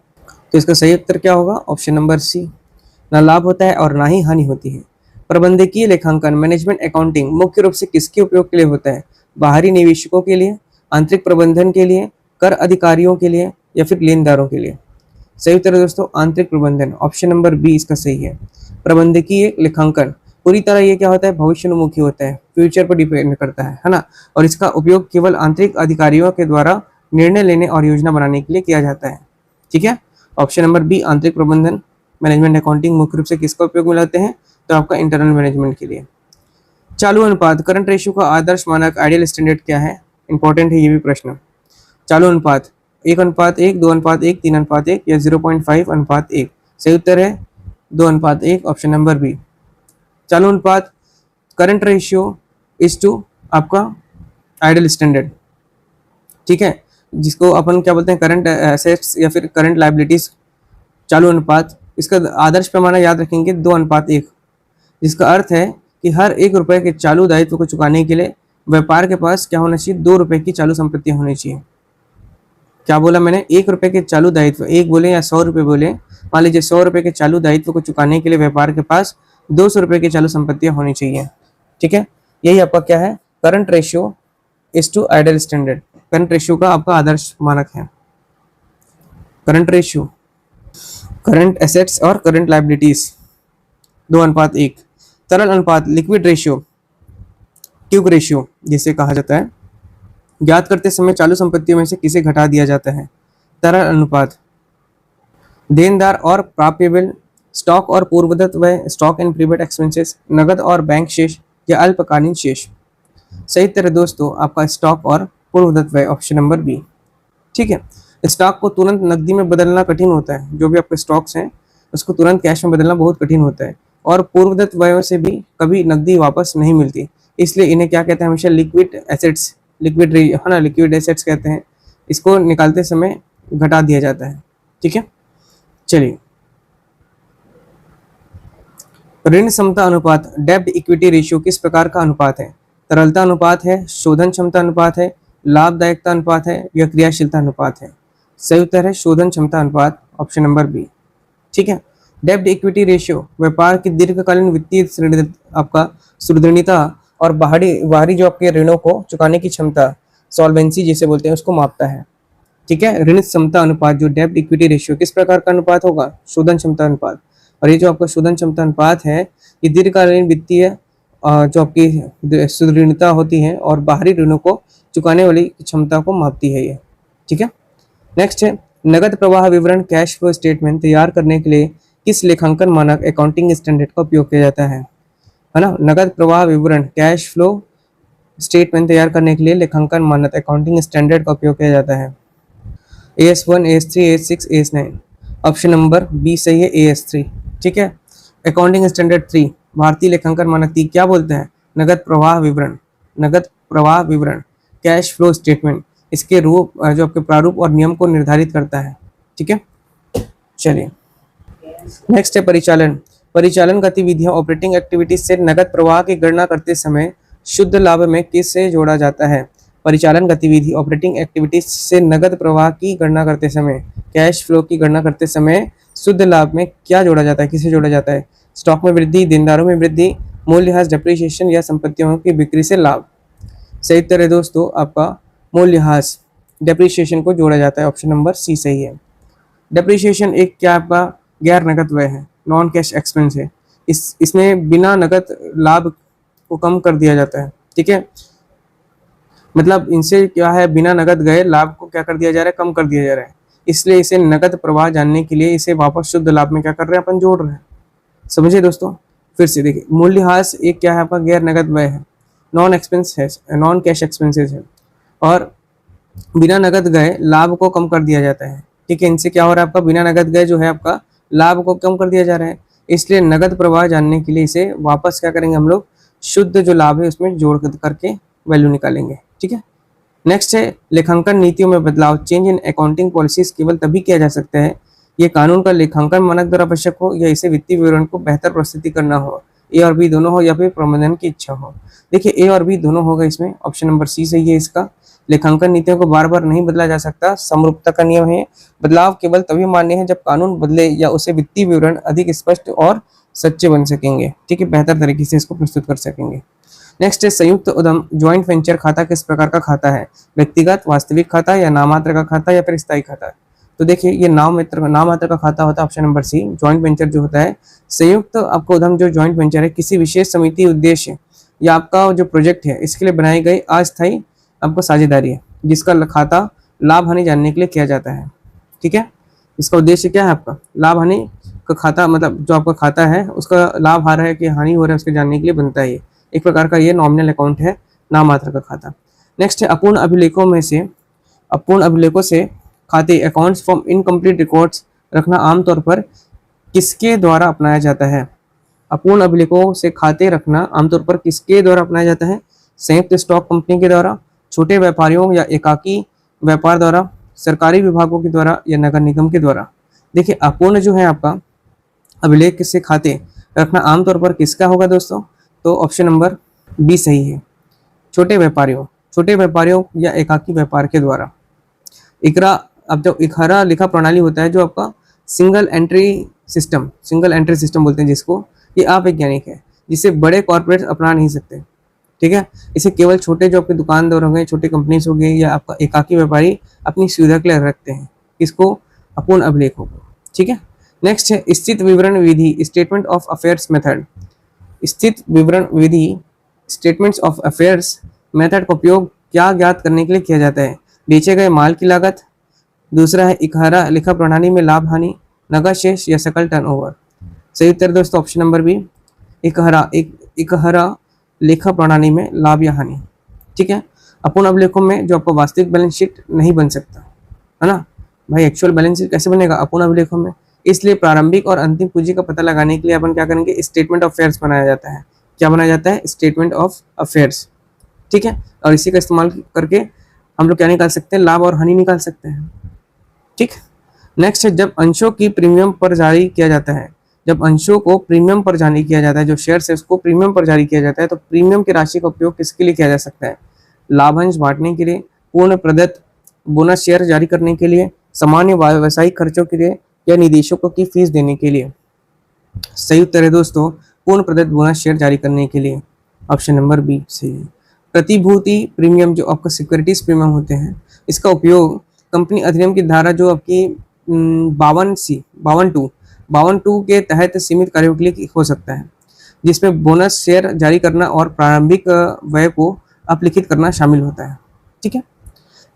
तो इसका सही उत्तर क्या होगा, ऑप्शन नंबर सी, ना लाभ होता है और ना ही हानि होती है। प्रबंधकीय लेखांकन मैनेजमेंट अकाउंटिंग मुख्य रूप से किसके उपयोग के लिए होता है? बाहरी निवेशकों के लिए, आंतरिक प्रबंधन के लिए, कर अधिकारियों के लिए या फिर लेनदारों के लिए? सही उत्तर है दोस्तों आंतरिक प्रबंधन, ऑप्शन नंबर बी इसका सही है। प्रबंधकीय लेखांकन पूरी तरह ये क्या होता है? भविष्योन्मुखी होता है, फ्यूचर पर डिपेंड करता है ना। और इसका उपयोग केवल आंतरिक अधिकारियों के द्वारा निर्णय लेने और योजना बनाने के लिए किया जाता है। ठीक है, ऑप्शन नंबर बी आंतरिक प्रबंधन मैनेजमेंट अकाउंटिंग मुख्य रूप से किसका उपयोग में लाते हैं? तो आपका इंटरनल मैनेजमेंट के लिए। चालू अनुपात करंट रेशियो का आदर्श मानक आइडियल स्टैंडर्ड क्या है? इंपॉर्टेंट है ये भी प्रश्न। चालू अनुपात 1:1, 2:1, 3:1 या 0.5:1। सही उत्तर है 2:1, ऑप्शन नंबर बी। चालू अनुपात करंट रेशियो इज टू आपका आइडियल स्टैंडर्ड। ठीक है, जिसको अपन क्या बोलते हैं? करंट एसेट्स या फिर करंट लायबिलिटीज। चालू अनुपात इसका आदर्श पैमाना याद रखेंगे 2:1, जिसका अर्थ है कि हर 1 रुपए के चालू दायित्व को चुकाने के लिए व्यापार के पास क्या होना चाहिए? 2 रुपए की चालू संपत्ति होनी चाहिए। क्या बोला मैंने? 1 रुपए के चालू दायित्व, एक बोले या 100 रुपए बोले, मान लीजिए 100 रुपए के चालू दायित्व को चुकाने के लिए व्यापार के पास 200 रुपए की चालू संपत्तियां होनी चाहिए। ठीक है, यही आपका क्या है? Current ratio is to ideal standard. Current ratio का आपका आदर्श मानक है। करंट रेशियो, करंट एसेट्स और करंट लायबिलिटीज 2:1। तरल अनुपात लिक्विड रेशियो, क्यूक रेशियो जिसे कहा जाता है, ज्ञात करते समय चालू संपत्तियों में से किसे घटा दिया जाता है? तरल अनुपात देनदार और प्राप्य बिल, स्टॉक और पूर्वदत्त व्यय, स्टॉक एंड प्रीपेड एक्सपेंसेस, नगद और बैंक शेष या अल्पकालीन शेष? सही उत्तर है दोस्तों आपका स्टॉक और पूर्वदत्त व्यय, ऑप्शन नंबर बी। ठीक है, स्टॉक को तुरंत नकदी में बदलना कठिन होता है। जो भी आपके स्टॉक्स हैं उसको तुरंत कैश में बदलना बहुत कठिन होता है, और पूर्वदत्त व्ययों से भी कभी नकदी वापस नहीं मिलती, इसलिए इन्हें क्या कहते हैं? हमेशा लिक्विड एसेट्स, लिक्विड है ना, लिक्विड एसेट्स कहते हैं। इसको निकालते समय घटा दिया जाता है। ठीक है, चलिए ऋण क्षमता अनुपात डेब्ट इक्विटी रेशियो किस प्रकार का अनुपात है? तरलता अनुपात है, शोधन क्षमता अनुपात है, लाभदायकता अनुपात है या क्रियाशीलता अनुपात है? सही उत्तर है शोधन क्षमता अनुपात, ऑप्शन नंबर बी। ठीक है, डेब्ट इक्विटी रेशियो व्यापार की दीर्घकालीन वित्तीय आपका सुदृढ़ता और बाहरी जो आपके ऋणों को चुकाने की क्षमता, सॉल्वेंसी जिसे बोलते हैं, उसको मापता है। ठीक है, ऋण क्षमता अनुपात जो डेब्ट इक्विटी रेशियो किस प्रकार का अनुपात होगा? शोधन क्षमता अनुपात। और ये जो आपका शोधन क्षमता अनुपात है ये दीर्घकालीन वित्तीय जो आपकी सुदृढ़ता होती है और बाहरी ऋणों को चुकाने वाली क्षमता को मापती है ये। ठीक है, नेक्स्ट है नगद प्रवाह विवरण कैश फ्लो स्टेटमेंट तैयार करने के लिए किस लेखांकन मानक अकाउंटिंग स्टैंडर्ड का उपयोग किया जाता है ना? नगद प्रवाह विवरण कैश फ्लो स्टेटमेंट तैयार करने के लिए लेखांकन मानक अकाउंटिंग स्टैंडर्ड का उपयोग किया जाता है। AS1, AS3, AS6, AS9, option number B सही है, AS3। ठीक है, अकाउंटिंग स्टैंडर्ड 3 भारतीय लेखांकन मानक 3 क्या बोलते हैं? नगद प्रवाह विवरण, नगद प्रवाह विवरण कैश फ्लो स्टेटमेंट इसके रूप जो आपके प्रारूप और नियम को निर्धारित करता है। ठीक है, चलिए नेक्स्ट है परिचालन। परिचालन गतिविधियां ऑपरेटिंग एक्टिविटीज से नगद प्रवाह की गणना करते समय शुद्ध लाभ में किससे जोड़ा जाता है? परिचालन गतिविधि ऑपरेटिंग एक्टिविटीज से नगद प्रवाह की गणना करते समय, कैश फ्लो की गणना करते समय शुद्ध लाभ में क्या जोड़ा जाता है? किसे जोड़ा जाता है? स्टॉक में वृद्धि, देनदारों में वृद्धि, मूल्यह्रास डेप्रिसिएशन या संपत्तियों की बिक्री से लाभ? सही उत्तर है दोस्तों आपका मूल्यह्रास डेप्रिसिएशन को जोड़ा जाता है, ऑप्शन नंबर सी सही है। डेप्रिसिएशन एक क्या आपका गैर नगद व्यय है, नॉन कैश एक्सपेंस है। इसमें बिना नगद लाभ को कम कर दिया जाता है। ठीक है, मतलब इनसे क्या है, बिना नगद गए लाभ को क्या कर दिया जा रहा है? कम कर दिया जा रहा है। इसलिए इसे नगद प्रवाह जानने के लिए इसे वापस शुद्ध लाभ में क्या कर रहे हैं? अपन जोड़ रहे हैं। समझिए दोस्तों, फिर से देखिए मूल्यह्रास एक क्या है आपका गैर नगद व्यय है, नॉन एक्सपेंस है, नॉन कैश एक्सपेंसेस है, और बिना नगद गए लाभ को कम कर दिया जाता है। ठीक है, इनसे क्या हो रहा है आपका? बिना नगद गए जो है आपका लाभ को कम कर दिया जा रहा है। इसलिए नगद प्रवाह जानने के लिए इसे वापस क्या करेंगे हम लोग? शुद्ध जो लाभ है उसमें जोड़ करके वैल्यू निकालेंगे। ठीक है, नेक्स्ट है लेखांकन नीतियों में बदलाव। चेंज इन अकाउंटिंग पॉलिसीज केवल तभी किया जा सकता है ये कानून का लेखांकन मानक द्वारा आवश्यक हो या इसे वित्तीय विवरण को बेहतर प्रस्तुति करना हो, ए और बी दोनों हो या फिर प्रबंधन की इच्छा हो। देखिए ए और बी दोनों होगा इसमें, ऑप्शन नंबर सी सही है इसका। लेखांकन नीतियों को बार बार नहीं बदला जा सकता, समरूपता का नियम है। बदलाव केवल तभी मान्य है जब कानून बदले या उसे वित्तीय विवरण अधिक स्पष्ट और सच्चे बन सकेंगे, ठीक है, बेहतर तरीके से इसको प्रस्तुत कर सकेंगे। नेक्स्ट है संयुक्त उद्यम ज्वाइंट वेंचर खाता किस प्रकार का खाता है? व्यक्तिगत, वास्तविक खाता या नामात्र का खाता या फिर स्थायी खाता? तो देखिए ये नामात्र का खाता होता है option number C. Joint venture जो होता है, संयुक्त आपका उद्यम जो ज्वाइंट वेंचर है किसी विशेष समिति उद्देश्य या आपका जो प्रोजेक्ट है इसके लिए बनाई गई अस्थायी आपको साझेदारी है, जिसका खाता लाभ हानि जानने के लिए किया जाता है, ठीक है। इसका उद्देश्य क्या है? आपका लाभ हानि का खाता, मतलब जो आपका खाता है उसका लाभ आ रहा है कि हानि हो रहा है उसके जानने के लिए बनता है। एक प्रकार का ये नॉमिनल अकाउंट है, नामात्र का खाता। नेक्स्ट है अपूर्ण अभिलेखों से खाते अकाउंट्स फ्रॉम इनकम्प्लीट रिकॉर्ड्स रखना आमतौर पर किसके द्वारा अपनाया जाता है? अपूर्ण अभिलेखों से खाते रखना आमतौर पर किसके द्वारा अपनाया जाता है? संयुक्त स्टॉक कंपनी के द्वारा, छोटे व्यापारियों या एकाकी व्यापार द्वारा, सरकारी विभागों के द्वारा या नगर निगम के द्वारा। देखिए अपूर्ण जो है आपका अभिलेख से खाते रखना आमतौर पर किसका होगा दोस्तों? तो ऑप्शन नंबर बी सही है, छोटे व्यापारियों या एकाकी व्यापार के द्वारा। इकरा, अब जो इकहरा लिखा प्रणाली होता है जो आपका सिंगल एंट्री सिस्टम बोलते हैं जिसको, ये अवैज्ञानिक है, जिसे बड़े कॉर्पोरेट अपना नहीं सकते, ठीक है। इसे केवल छोटे जो आपके दुकानदार हो गए, छोटे कंपनीज हो गए या आपका एकाकी व्यापारी अपनी सुविधा के लिए रखते हैं, इसको अपूर्ण अभिलेखों को, ठीक है। नेक्स्ट है स्थित विवरण विधि, स्टेटमेंट ऑफ अफेयर्स मेथड। स्थित विवरण विधि, स्टेटमेंट्स ऑफ अफेयर्स मेथड का उपयोग क्या ज्ञात करने के लिए किया जाता है? बेचे गए माल की लागत, दूसरा है इकहरा लिखा प्रणाली में लाभ हानि, नगद शेष या सकल टर्नओवर। सही उत्तर दोस्तों ऑप्शन नंबर बी, इकहरा लेखा प्रणाली में लाभ या हानि, ठीक है। अपूर्ण अभिलेखों में जो आपका वास्तविक बैलेंस शीट नहीं बन सकता है ना भाई, एक्चुअल बैलेंस शीट कैसे बनेगा अपूर्ण अभिलेखों में? इसलिए प्रारंभिक और अंतिम पूंजी का पता लगाने के लिए अपन क्या करेंगे? स्टेटमेंट ऑफ अफेयर्स बनाया जाता है। क्या बनाया जाता है? स्टेटमेंट ऑफ अफेयर्स, ठीक है। और इसी का इस्तेमाल करके हम लोग क्या निकाल सकते हैं? लाभ और हानि निकाल सकते हैं, ठीक। नेक्स्ट है जब अंशों की प्रीमियम पर जारी किया जाता है, जब अंशों को प्रीमियम पर जारी किया जाता है, जो शेयर्स है उसको प्रीमियम पर जारी किया जाता है, तो प्रीमियम की राशि का उपयोग किसके लिए किया जा सकता है? लाभांश बांटने के लिए, पूर्ण प्रदत्त बोनस शेयर जारी करने के लिए, सामान्य व्यावसायिक खर्चों के लिए या निदेशकों की फीस देने के लिए। सही उत्तर है दोस्तों पूर्ण प्रदत्त बोनस शेयर जारी करने के लिए, ऑप्शन नंबर बी सही है। प्रतिभूति प्रीमियम जो आपका सिक्योरिटीज प्रीमियम होते हैं, इसका उपयोग कंपनी अधिनियम की धारा जो आपकी 52 के तहत सीमित कार्यों के लिए हो सकता है, जिसमें बोनस शेयर जारी करना और प्रारंभिक व्यय को अपलिखित करना शामिल होता है, ठीक है।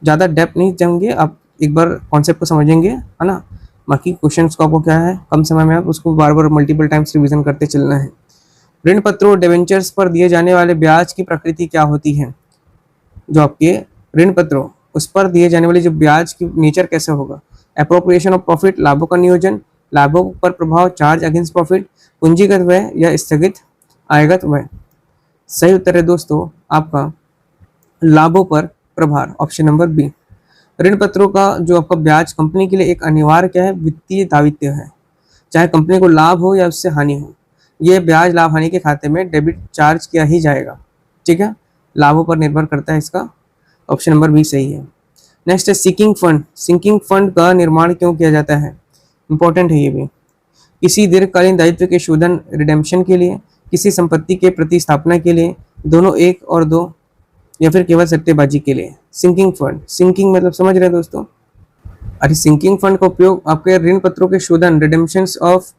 ज़्यादा डेप्थ नहीं जाएंगे, आप एक बार कॉन्सेप्ट को समझेंगे है ना, बाकी क्वेश्चंस को आपको क्या है कम समय में आप उसको बार बार मल्टीपल टाइम्स रिवीजन करते चलना है। ऋण पत्रों डिवेंचर्स पर दिए जाने वाले ब्याज की प्रकृति क्या होती है? जो आपके ऋण पत्रों उस पर दिए जाने वाले जो ब्याज की नेचर कैसे होगा? एप्रोप्रिएशन ऑफ प्रॉफिट, लाभों का नियोजन, लाभों पर प्रभाव, चार्ज अगेंस्ट प्रॉफिट, पूंजीगत व्यय या स्थगित आयगत व्यय। सही उत्तर है दोस्तों आपका लाभों पर प्रभार, ऑप्शन नंबर बी। ऋण पत्रों का जो आपका ब्याज कंपनी के लिए एक अनिवार्य क्या है? वित्तीय दायित्व है, चाहे कंपनी को लाभ हो या उससे हानि हो, ये ब्याज लाभ हानि के खाते में डेबिट चार्ज किया ही जाएगा, ठीक है। लाभों पर निर्भर करता है इसका, ऑप्शन नंबर बी सही है। नेक्स्ट है सिंकिंग फंड का निर्माण क्यों किया जाता है? इंपॉर्टेंट है ये भी। किसी दीर्घकालीन दायित्व के शोधन रिडेम्पशन के लिए, किसी संपत्ति के प्रतिस्थापना के लिए, दोनों एक और दो, या फिर केवल सट्टेबाजी के लिए। सिंकिंग फंड, सिंकिंग मतलब समझ रहे हैं दोस्तों? अरे सिंकिंग फंड का उपयोग आपके ऋण पत्रों के शोधन, रिडेम्पशंस ऑफ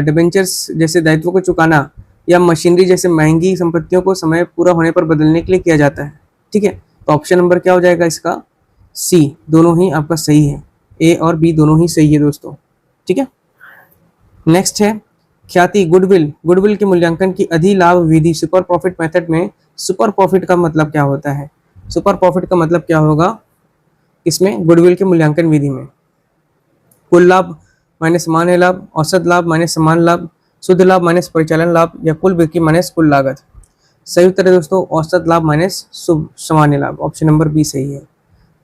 डिबेंचर्स जैसे दायित्वों को चुकाना या मशीनरी जैसे महंगी संपत्तियों को समय पूरा होने पर बदलने के लिए किया जाता है, ठीक है। तो ऑप्शन नंबर क्या हो जाएगा इसका? सी, दोनों ही आपका सही है, ए और बी दोनों ही सही है दोस्तों, ठीक है। नेक्स्ट है ख्याति गुडविल के मूल्यांकन की अधिलाभ विधि सुपर प्रॉफिट मेथड में सुपर प्रॉफिट का मतलब क्या होता है? सुपर प्रॉफिट का मतलब क्या होगा इसमें गुडविल के मूल्यांकन विधि में? कुल लाभ माइनस सामान्य लाभ, औसत लाभ माइनस सामान्य लाभ, शुद्ध लाभ माइनस परिचालन लाभ या कुल बिक्री माइनस कुल लागत। सही उत्तर है दोस्तों औसत लाभ माइनस सामान्य लाभ, ऑप्शन नंबर बी सही है,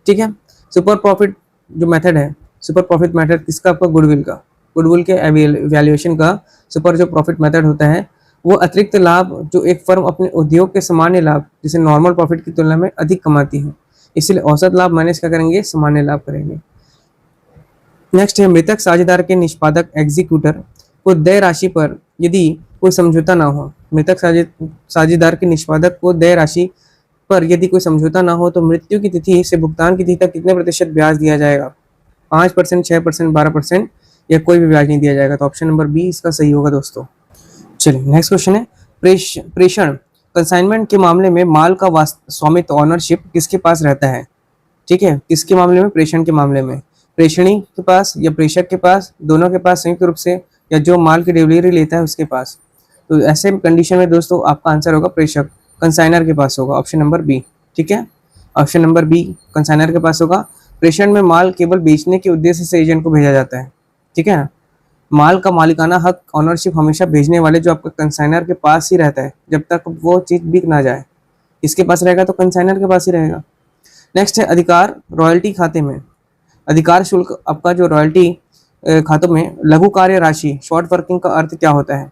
ठीक है। सुपर प्रॉफिट जो मेथड है, सुपर प्रॉफिट मेथड किसका? आपका गुडविल के वैल्यूएशन का सुपर जो प्रॉफिट मेथड होता है वो अतिरिक्त लाभ जो एक फर्म अपने उद्योग के सामान्य लाभ जैसे नॉर्मल प्रॉफिट की तुलना में अधिक कमाती है, इसलिए औसत लाभ माइनस क्या करेंगे? सामान्य लाभ करेंगे। नेक्स्ट है मृतक साझेदार के निष्पादक एग्जीक्यूटर को देय राशि पर यदि कोई समझौता ना हो, मृतक साझेदार के निष्पादक को देय राशि पर यदि कोई समझौता ना हो तो मृत्यु की तिथि से भुगतान की तिथि तक कितने प्रतिशत ब्याज दिया जाएगा? 5%, 6%, 12% या कोई भी ब्याज नहीं दिया जाएगा। तो ऑप्शन नंबर बी इसका सही होगा दोस्तों। चलिए नेक्स्ट क्वेश्चन है, प्रेषण कंसाइनमेंट के मामले में माल का स्वामित्व ऑनरशिप किसके पास रहता है? ठीक है, किसके मामले में? प्रेषण के मामले में प्रेषणी के पास या प्रेषक के पास, दोनों के पास संयुक्त रूप से, या जो माल की डिलीवरी लेता है उसके पास। तो ऐसे कंडीशन में दोस्तों आपका आंसर होगा प्रेषक, कंसाइनर के पास होगा, ऑप्शन नंबर बी। ठीक है, ऑप्शन नंबर बी कंसाइनर के पास होगा। प्रेषण में माल केवल बेचने के उद्देश्य से एजेंट को भेजा जाता है। ठीक है, माल का मालिकाना हक, ऑनरशिप हमेशा भेजने वाले जो आपका कंसाइनर के पास ही रहता है जब तक वो चीज बिक ना जाए। इसके पास रहेगा तो कंसाइनर के पास ही रहेगा। नेक्स्ट है अधिकार रॉयल्टी खाते में। अधिकार शुल्क आपका जो रॉयल्टी खातों में लघु कार्य राशि, शॉर्ट वर्किंग का अर्थ क्या होता है?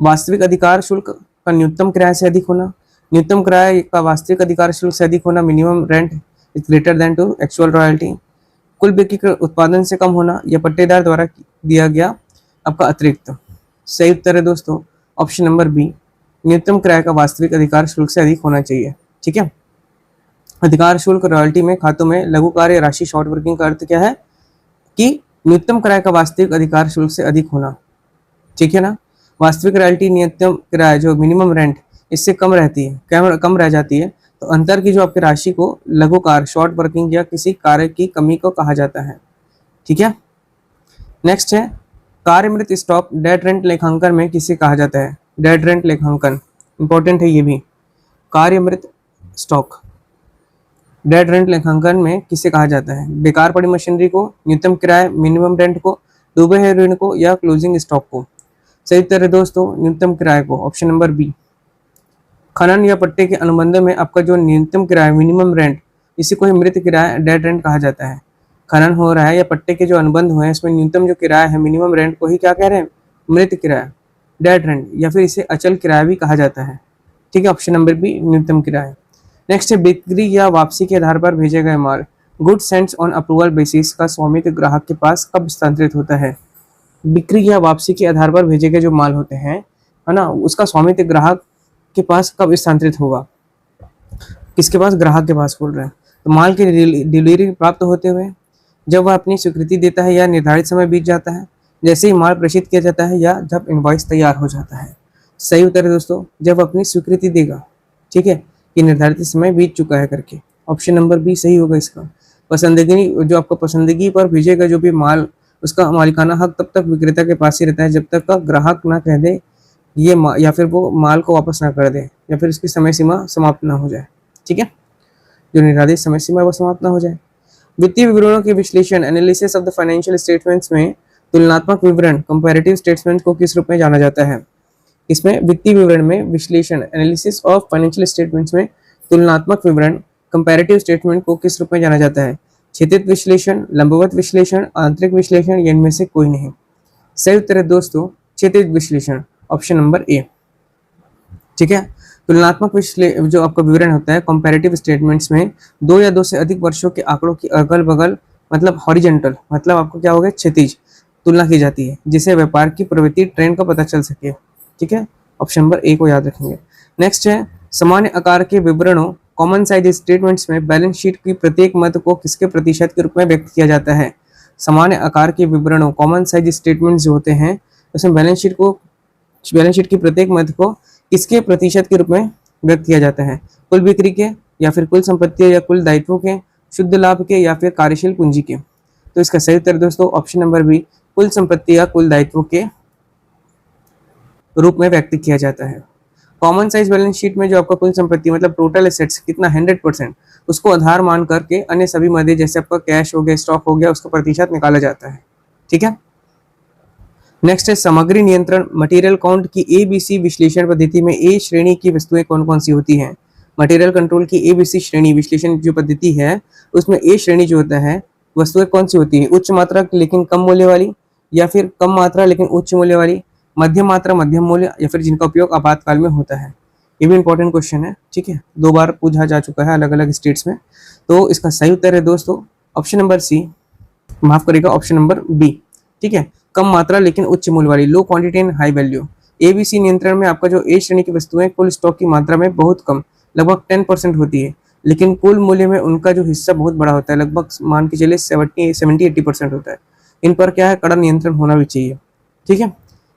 वास्तविक अधिकार शुल्क का न्यूनतम किराए से अधिक होना, न्यूनतम किराए का वास्तविक अधिकार शुल्क से अधिक होना, minimum rent is greater than to actual royalty, कुल बिक्री के उत्पादन से कम होना, या पट्टेदार द्वारा दिया गया आपका अतिरिक्त। सही उत्तर है दोस्तों ऑप्शन नंबर बी, न्यूनतम किराए का वास्तविक अधिकार शुल्क से अधिक होना चाहिए। ठीक है, अधिकार शुल्क रॉयल्टी में खातों में लघु कार्य राशि, शॉर्ट वर्किंग का अर्थ क्या है कि न्यूनतम किराए का वास्तविक अधिकार शुल्क से अधिक होना। ठीक है ना, वास्तविक रॉयल्टी न्यूनतम किराया जो मिनिमम रेंट इससे कम रहती है, कम रह जाती है, तो अंतर की जो आपकी राशि को लघु कार्य, शॉर्ट वर्किंग या किसी कार्य की कमी को कहा जाता है। ठीक है, नेक्स्ट है कार्यमृत स्टॉक, डेड रेंट लेखांकन में किसे कहा जाता है? डेड रेंट लेखांकन इंपॉर्टेंट है ये भी। कार्यमृत स्टॉक डेड रेंट लेखांकन में किसे कहा जाता है? बेकार पड़ी मशीनरी को, न्यूनतम किराए, मिनिमम रेंट को, डूबे हुए ऋण को, या क्लोजिंग स्टॉक को। सही उत्तर है दोस्तों न्यूनतम किराए को, ऑप्शन नंबर बी। खनन या पट्टे के अनुबंध में आपका जो न्यूनतम किराया, मिनिमम रेंट, इसी को ही मृत किराया, डेड रेंट कहा जाता है। खनन हो रहा है या पट्टे के जो अनुबंध हुए हैं इसमें न्यूनतम जो किराया है, मिनिमम रेंट को ही क्या कह रहे हैं? मृत किराया, डेड रेंट, या फिर इसे अचल किराया भी कहा जाता है। ठीक है, ऑप्शन नंबर बी न्यूनतम किराया। नेक्स्ट है बिक्री या वापसी के आधार पर भेजे गए माल, goods sent on approval basis का स्वामित्व ग्राहक के पास कब हस्तांतरित होता है? बिक्री या वापसी के आधार पर भेजे गए जो माल होते हैं, है ना, उसका स्वामित्व ग्राहक के पास कब स्थानांतरित होगा? किसके पास? ग्राहक के पास बोल रहे हैं। तो माल की डिलीवरी प्राप्त होते हुए, जब वह अपनी स्वीकृति देता है, या निर्धारित समय बीत जाता है, जैसे ही माल प्रेषित किया जाता है, या जब इनवॉइस तैयार हो जाता है। सही उत्तर है दोस्तों जब अपनी स्वीकृति देगा। ठीक है, कि निर्धारित समय बीत चुका है करके, ऑप्शन नंबर बी सही होगा इसका। पसंदगी, जो आपका पसंदगी पर भेजेगा जो भी माल, उसका मालिकाना हक तब तक विक्रेता के पास ही रहता है जब तक का ग्राहक ना कह दे ये या फिर वो माल को वापस ना कर दे, या फिर उसकी समय सीमा समाप्त ना हो जाए। ठीक है, जो निर्धारित समय सीमा वो समाप्त ना हो जाए। वित्तीय विवरणों के विश्लेषण, analysis of the financial statements में तुलनात्मक विवरण, कंपैरेटिव स्टेटमेंट को किस रूप में जाना जाता है? इसमें वित्तीय विवरण में विश्लेषण, एनालिसिस ऑफ फाइनेंशियल स्टेटमेंट्स में तुलनात्मक विवरण, कंपैरेटिव स्टेटमेंट को किस रूप में जाना जाता है? क्षैतिज विश्लेषण, लंबवत विश्लेषण, आंतरिक विश्लेषण, या इनमें से कोई नहीं। सही उत्तर है दोस्तों क्षैतिज विश्लेषण, ऑप्शन नंबर ए। ठीक है, तुलनात्मक जो आपका विवरण होता है कंपैरेटिव स्टेटमेंट्स में 2 या 2 से अधिक वर्षों के आंकड़ों की अगल बगल, मतलब हॉरिजॉन्टल, मतलब आपको क्या होगा, क्षैतिज तुलना की जाती है, जिससे व्यापार की प्रवृत्ति, ट्रेंड का पता चल सके। ठीक है, ऑप्शन नंबर ए को याद रखेंगे। नेक्स्ट है सामान्य आकार के विवरणों, कॉमन साइज स्टेटमेंट्स में बैलेंस शीट की प्रत्येक मद को किसके प्रतिशत के रूप में व्यक्त किया जाता है? सामान्य आकार के विवरणों, कॉमन साइज स्टेटमेंट्स जो होते हैं, उसमें बैलेंस शीट की प्रत्येक मद को किसके प्रतिशत के रूप में व्यक्त किया जाता है? कुल बिक्री के, या फिर कुल संपत्ति या कुल दायित्वों के, शुद्ध लाभ के, या फिर कार्यशील पूंजी के। तो इसका सही उत्तर दोस्तों ऑप्शन नंबर बी, कुल संपत्ति या कुल दायित्वों के रूप में व्यक्त किया जाता है। कॉमन साइज बैलेंस शीट में जो आपका कुल संपत्ति, मतलब टोटल एसेट्स कितना 100%, उसको आधार मान करके अन्य सभी मदे जैसे आपका कैश हो गया, स्टॉक हो गया, उसका प्रतिशत निकाला जाता है। ठीक है, नेक्स्ट है सामग्री नियंत्रण, मटेरियल काउंट की ABC विश्लेषण पद्धति में ए श्रेणी की वस्तुएं कौन कौन सी होती हैं? मटेरियल कंट्रोल की ABC श्रेणी विश्लेषण जो पद्धति है, उसमें ए श्रेणी जो होता है वस्तुएं कौन सी होती है? उच्च मात्रा लेकिन कम मूल्य वाली, या फिर कम मात्रा लेकिन उच्च मूल्य वाली, मध्यम मात्रा मध्यम मूल्य, या फिर जिनका उपयोग आपातकाल में होता है। ये भी इंपॉर्टेंट क्वेश्चन है। ठीक है, 2 बार पूछा जा चुका है अलग अलग स्टेट्स में। तो इसका सही उत्तर है दोस्तों ऑप्शन नंबर सी, माफ करिएगा ऑप्शन नंबर बी। ठीक है, कम मात्रा लेकिन उच्च मूल्य वाली, लो quantity and high value. ABC नियंत्रण में आपका जो ए श्रेणी की वस्तुएं कुल स्टॉक की मात्रा में बहुत कम, लगभग 10% होती है, लेकिन कुल मूल्य में उनका जो हिस्सा बहुत बड़ा होता है, लगभग मान के चलिए 70-80% होता है। इन पर क्या है, कड़ा नियंत्रण होना भी चाहिए। ठीक है,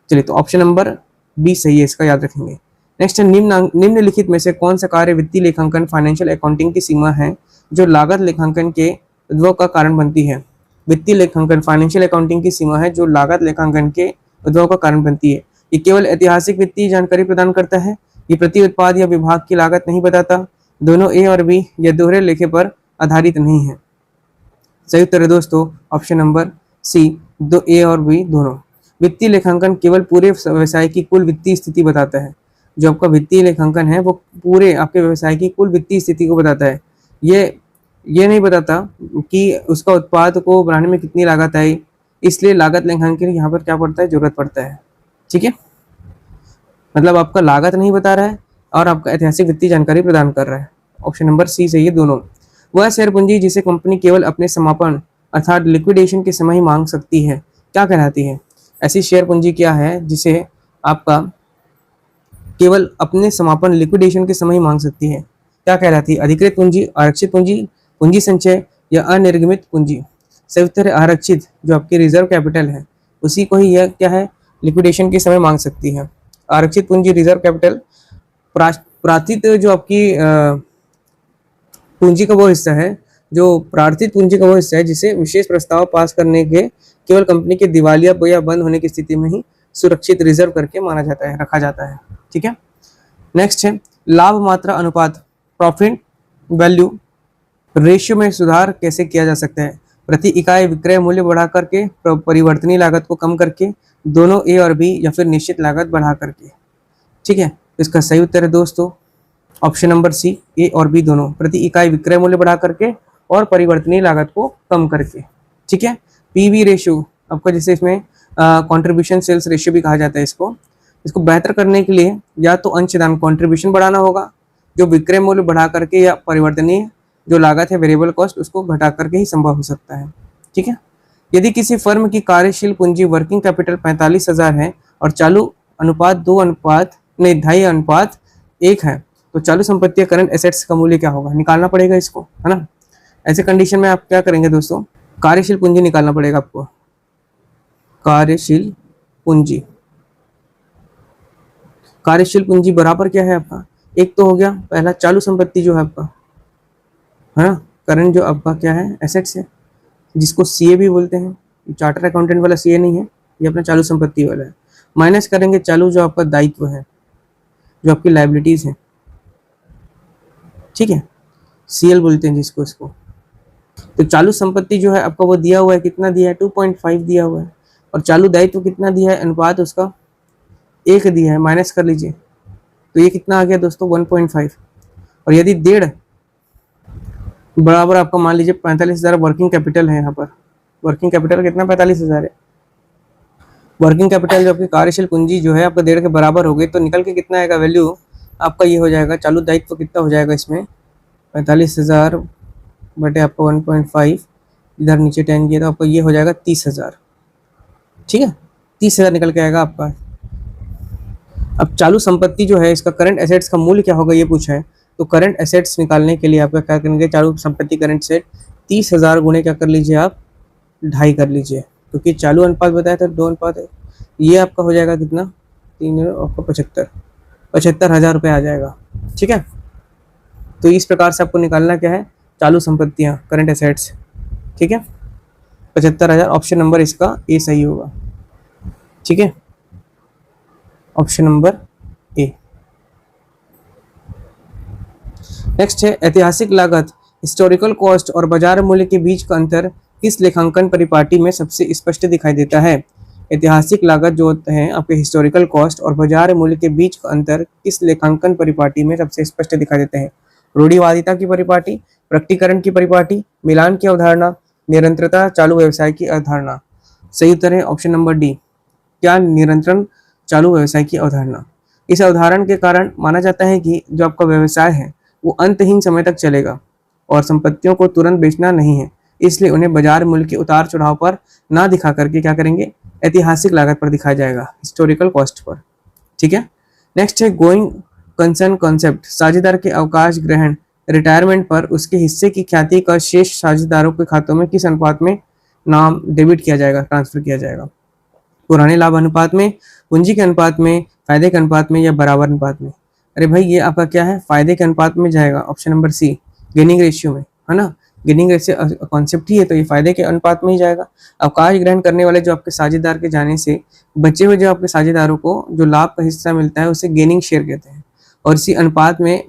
चलिए तो ऑप्शन नंबर बी सही है, इसका याद रखेंगे। नेक्स्ट है, निम्नलिखित में से कौन सा कार्य वित्तीय लेखांकन फाइनेंशियल अकाउंटिंग की सीमा है जो लागत लेखांकन के उद्भव का कारण बनती है। वित्तीय लेखांकन फाइनेंशियल अकाउंटिंग की सीमा है जो लागत लेखांकन के उद्भव का कारण बनती है। ये केवल ऐतिहासिक वित्तीय जानकारी प्रदान करता है, ये प्रति उत्पाद या विभाग की लागत नहीं बताता, दोनों ए और बी या दोहरे लेखे पर आधारित नहीं है। सही उत्तर है दोस्तों ऑप्शन नंबर सी, दो ए और बी दोनों। वित्तीय लेखांकन केवल पूरे व्यवसाय की कुल वित्तीय स्थिति बताता है। जो आपका वित्तीय लेखांकन है वो पूरे आपके व्यवसाय की कुल वित्तीय स्थिति को बताता है। ये नहीं बताता कि उसका उत्पाद को बनाने में कितनी लागत आई, इसलिए लागत लेखांकन यहाँ पर क्या पड़ता है, जरूरत पड़ता है। ठीक है, मतलब आपका लागत नहीं बता रहा है और आपका ऐतिहासिक वित्तीय जानकारी प्रदान कर रहा है। ऑप्शन नंबर सी सही है दोनों। वह शेयर पूंजी जिसे कंपनी केवल अपने समापन अर्थात लिक्विडेशन के समय ही मांग सकती है क्या कहलाती है। ऐसी शेयर पूंजी क्या है जिसे आपका केवल अपने समापन लिक्विडेशन के समय ही मांग सकती है, क्या कहलाती है। अधिकृत पूंजी, आरक्षित पूंजी, पूंजी संचय या अनिर्गमित पूंजी। सही उत्तर है आरक्षित, जो आपकी रिजर्व कैपिटल है उसी को ही यह क्या है, लिक्विडेशन के समय मांग सकती है। आरक्षित पूंजी, रिजर्व कैपिटल, प्रार्थित जो आपकी पूंजी का वो हिस्सा है, जो प्रार्थित पूंजी का वो हिस्सा है जिसे विशेष प्रस्ताव पास करने के केवल कंपनी के दिवालिया या बंद होने की स्थिति में ही सुरक्षित रिजर्व करके माना जाता है, रखा जाता है। ठीक है, नेक्स्ट है लाभ मात्रा अनुपात, प्रॉफिट वैल्यू रेशियो में सुधार कैसे किया जा सकता है। प्रति इकाई विक्रय मूल्य बढ़ा करके, परिवर्तनीय लागत को कम करके, दोनों ए और बी या फिर निश्चित लागत बढ़ा करके। ठीक है, इसका सही उत्तर है दोस्तों ऑप्शन नंबर सी, ए और बी दोनों, प्रति इकाई विक्रय मूल्य बढ़ा करके और परिवर्तनीय लागत को कम करके। ठीक है, पीवी रेशियो आपका जैसे इसमें कंट्रीब्यूशन सेल्स रेशियो भी कहा जाता है इसको बेहतर करने के लिए या तो अंशदान कंट्रीब्यूशन बढ़ाना होगा, जो विक्रय मूल्य बढ़ा करके, या परिवर्तनीय जो लागत है वेरिएबल कॉस्ट उसको घटा करके ही संभव हो सकता है। ठीक है, यदि किसी फर्म की कार्यशील पूंजी वर्किंग कैपिटल 45,000 है और चालू अनुपात 2:2.5 है तो चालू संपत्ति करंट एसेट्स का मूल्य क्या होगा, निकालना पड़ेगा इसको, है ना। ऐसे कंडीशन में आप क्या करेंगे दोस्तों, कार्यशील पूंजी निकालना पड़ेगा आपको। कार्यशील पूंजी बराबर क्या है आपका, एक तो हो गया पहला चालू संपत्ति जो है आपका, है ना, करंट जो आपका क्या है एसेट्स है, जिसको सीए भी बोलते हैं, चार्टर अकाउंटेंट वाला सीए नहीं है, ये अपना चालू संपत्ति वाला है। माइनस करेंगे चालू जो आपका दायित्व है, जो आपकी लायबिलिटीज है। ठीक है, सीएल बोलते हैं जिसको, इसको। तो चालू संपत्ति जो है आपका वो दिया हुआ है, कितना दिया है 2.5 दिया हुआ है, और चालू दायित्व कितना दिया है, अनुपात उसका 1 दिया है, माइनस कर लीजिए तो ये कितना आ गया दोस्तों 1.5। और यदि 1.5 बराबर आपका मान लीजिए 45,000 वर्किंग कैपिटल है, यहाँ पर वर्किंग कैपिटल कितना 45,000 है। वर्किंग कैपिटल जो आपकी कार्यशील पूंजी जो है आपका 1.5 के बराबर हो गई, तो निकल के कितना आएगा वैल्यू आपका, ये हो जाएगा चालू दायित्व कितना हो जाएगा इसमें 45,000 बटे आपका 1.5, इधर नीचे 10 किया तो आपका ये हो जाएगा 30,000। ठीक है, 30,000 निकल के आएगा आपका। अब चालू संपत्ति जो है इसका करंट एसेट्स का मूल्य क्या होगा ये पूछा है, तो करंट एसेट्स निकालने के लिए आपका क्या करेंगे, चालू संपत्ति करंट सेट 30,000 गुणे क्या कर लीजिए आप 2.5 कर लीजिए, क्योंकि चालू अनुपात बताया था 2 अनुपात है। ये आपका हो जाएगा कितना 3 आपका 75,000 रुपये आ जाएगा। ठीक है, तो इस प्रकार से आपको निकालना क्या है, चालू संपत्तियां करंट एसेट्स। ठीक है, 75,000, ऑप्शन नंबर इसका ए सही होगा। ठीक है, ऑप्शन नंबर ए। नेक्स्ट है ऐतिहासिक लागत, हिस्टोरिकल कॉस्ट और बाजार मूल्य के बीच का अंतर किस लेखांकन परिपाटी में सबसे स्पष्ट दिखाई देता है। ऐतिहासिक लागत जो होते हैं आपके हिस्टोरिकल कॉस्ट और बाजार मूल्य के बीच का अंतर किस लेखांकन परिपाटी में सबसे स्पष्ट दिखाई देते हैं। रूढ़िवादिता की परिपाटी, प्रकटीकरण की परिपाटी, मिलान की अवधारणा, निरंतरता चालू व्यवसाय की अवधारणा। सही उत्तर है ऑप्शन नंबर डी, क्या निरंतर चालू व्यवसाय की अवधारणा। इस अवधारणा के कारण माना जाता है कि जो आपका व्यवसाय है वो अंतहीन समय तक चलेगा और संपत्तियों को तुरंत बेचना नहीं है, इसलिए उन्हें बाजार मूल्य के उतार चढ़ाव पर ना दिखा करके क्या करेंगे, ऐतिहासिक लागत पर दिखाया जाएगा, हिस्टोरिकल कॉस्ट पर। ठीक है। नेक्स्ट है गोइंग कंसर्न कॉन्सेप्ट, साझेदार के अवकाश ग्रहण रिटायरमेंट पर उसके हिस्से की ख्याति का शेष साझेदारों के खातों में किस अनुपात में नाम डेबिट किया जाएगा, ट्रांसफर किया जाएगा? पुराने लाभ अनुपात में, पूंजी के अनुपात में, फायदे के अनुपात में, या बराबर अनुपात में? अरे भाई ये आपका क्या है, फायदे के अनुपात में जाएगा, option number C, gaining ratio में, है ना। गेनिंग रेशियो कॉन्सेप्ट ही है, तो ये फायदे के अनुपात में ही जाएगा। अवकाश ग्रहण करने वाले जो आपके साझेदार के जाने से बचे हुए जो आपके साझेदारों को जो लाभ का हिस्सा मिलता है उसे गेनिंग शेयर कहते हैं, और इसी अनुपात में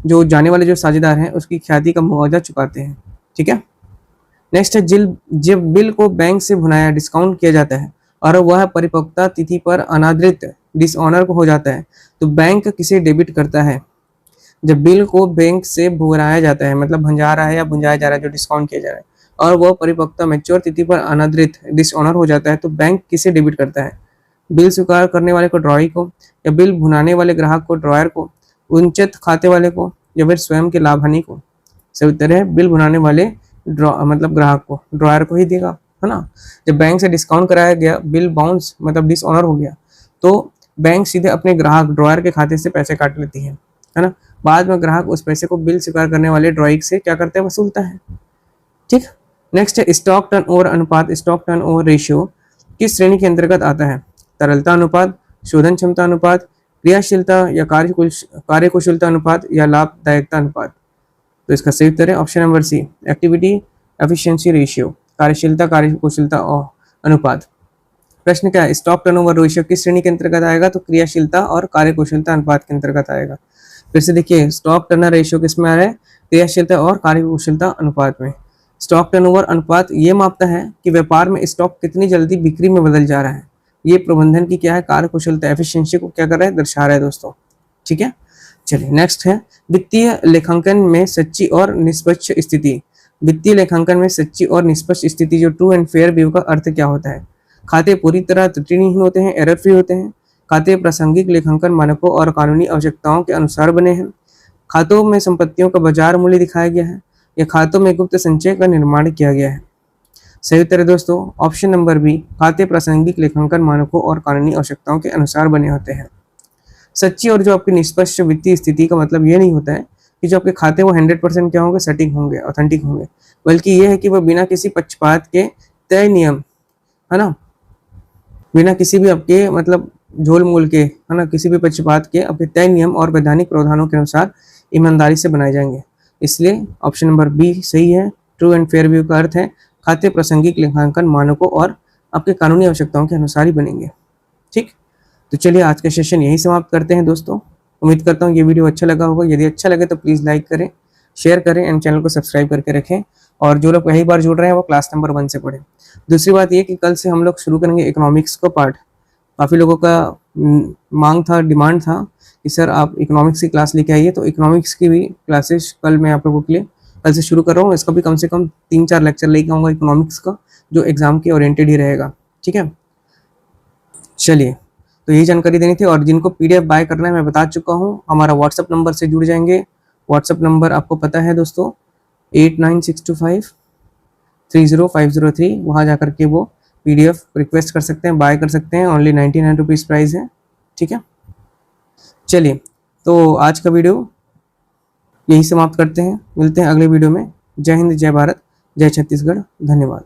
जो जाने वाले जो साझेदार हैं उसकी ख्याति का मुआवजा चुकाते हैं। ठीक है। नेक्स्ट है जब बिल को बैंक से भुनाया डिस्काउंट किया जाता है और वह परिपक्वता तिथि पर अनादृत डिसऑनर हो जाता है तो बैंक किसे डेबिट करता है? जब बिल को बैंक से भुनाया जाता है, मतलब भंजारा है या भुंजाया जा रहा है, जो डिस्काउंट किया जा रहा है, और वह परिपक्वता मैच्योर तिथि पर अनादृत डिसऑनर हो जाता है तो बैंक किसे डेबिट करता है? बिल स्वीकार करने वाले को, ड्रॉई को, या बिल भुनाने वाले ग्राहक को, ड्रॉयर को, उचित खाते वाले को, या फिर स्वयं के लाभ हानि को? सही उत्तर है बिल भुनाने वाले मतलब ग्राहक को, ड्रॉयर को ही देगा, है ना। जब बैंक से डिस्काउंट कराया गया, बिल बाउंस मतलब डिसऑनर हो गया, तो बैंक सीधे अपने ग्राहक ड्रॉयर के खाते से पैसे काट लेती है ना। बाद में ग्राहक उस पैसे को बिल स्वीकार करने वाले ड्रॉई से क्या करता है, वसूलता है। ठीक। नेक्स्ट है स्टॉक टर्न ओवर अनुपात, स्टॉक टर्न ओवर रेशियो किस श्रेणी के अंतर्गत आता है? तरलता अनुपात, शोधन क्षमता अनुपात, क्रियाशीलता या कार्यकुशलता अनुपात, या लाभदायकता अनुपात? तो इसका सही उत्तर है option number C, activity efficiency ratio, कार्यशीलता कार्यकुशलता अनुपात। प्रश्न क्या है, स्टॉक टर्नओवर रेशियो किस श्रेणी के अंतर्गत आएगा? तो क्रियाशीलता और कार्यकुशलता अनुपात के अंतर्गत आएगा। फिर से देखिए, स्टॉक टर्नओवर रेशियो किस में आ रहा है? क्रियाशीलता और कार्यकुशलता अनुपात में। स्टॉक टर्नओवर अनुपात ये मापता है कि व्यापार में स्टॉक कितनी जल्दी बिक्री में बदल जा रहा है। ये प्रबंधन की क्या है, कार्यकुशलता, एफिशिएंसी को क्या कर रहा है, दर्शा रहा है दोस्तों। ठीक है। चलिए नेक्स्ट है वित्तीय लेखांकन में सच्ची और निष्पक्ष स्थिति। वित्तीय लेखांकन में सच्ची और निष्पक्ष स्थिति, जो ट्रू एंड फेयर व्यू का अर्थ क्या होता है? खाते पूरी तरह त्रुटिहीन होते हैं, एरर फ्री होते हैं। खाते प्रासंगिक लेखांकन मानकों और कानूनी आवश्यकताओं के अनुसार बने हैं। खातों में संपत्तियों का बाजार मूल्य दिखाया गया है, या खातों में गुप्त संचय का निर्माण किया गया है? सही उत्तर है दोस्तों ऑप्शन नंबर बी, खाते प्रासंगिक लेखांकन मानकों और कानूनी आवश्यकताओं के अनुसार बने होते हैं। सच्ची और जो आपकी निष्पक्ष वित्तीय स्थिति का मतलब ये नहीं होता है कि जो आपके खाते वो 100% क्या होंगे, सटीक होंगे, ऑथेंटिक होंगे, बल्कि ये है कि वह बिना किसी पक्षपात के तय नियम, है ना, बिना किसी भी आपके मतलब झोल मूल के, है ना, किसी भी पक्षपात के आपके तय नियम और वैधानिक प्रावधानों के अनुसार ईमानदारी से बनाए जाएंगे। इसलिए ऑप्शन नंबर बी सही है। ट्रू एंड फेयर व्यू का अर्थ है खाते प्रासंगिक लेखांकन मानकों और आपके कानूनी आवश्यकताओं के अनुसार ही बनेंगे। ठीक। तो चलिए आज का सेशन यही समाप्त करते हैं दोस्तों। उम्मीद करता हूँ ये वीडियो अच्छा लगा होगा। यदि अच्छा लगे तो प्लीज़ लाइक करें, शेयर करें एंड चैनल को सब्सक्राइब करके रखें। और जो लोग पहली बार जुड़ रहे हैं वो क्लास नंबर 1 से पढ़ें। दूसरी बात ये कि कल से हम लोग शुरू करेंगे इकोनॉमिक्स का पार्ट। काफ़ी लोगों का मांग था, डिमांड था कि सर आप इकोनॉमिक्स की क्लास लेके आइए, तो इकोनॉमिक्स की भी क्लासेस कल मैं आप लोगों के लिए कल से शुरू कर रहा हूँ। इसका भी कम से कम 3-4 लेक्चर लेके आऊँगा इकोनॉमिक्स का, जो एग्जाम के ओरिएंटेड ही रहेगा। ठीक है। चलिए, तो यही जानकारी देनी थी। और जिनको पीडीएफ बाय करना है मैं बता चुका हूँ, हमारा व्हाट्सअप नंबर से जुड़ जाएंगे। व्हाट्सअप नंबर आपको पता है दोस्तों, 8962530503। वहाँ जाकर के वो पीडीएफ रिक्वेस्ट कर सकते हैं, बाय कर सकते हैं। ओनली 99 रुपीज़ प्राइस है। ठीक है। चलिए, तो आज का वीडियो यही समाप्त करते हैं। मिलते हैं अगले वीडियो में। जय हिंद, जय भारत, जय छत्तीसगढ़। धन्यवाद।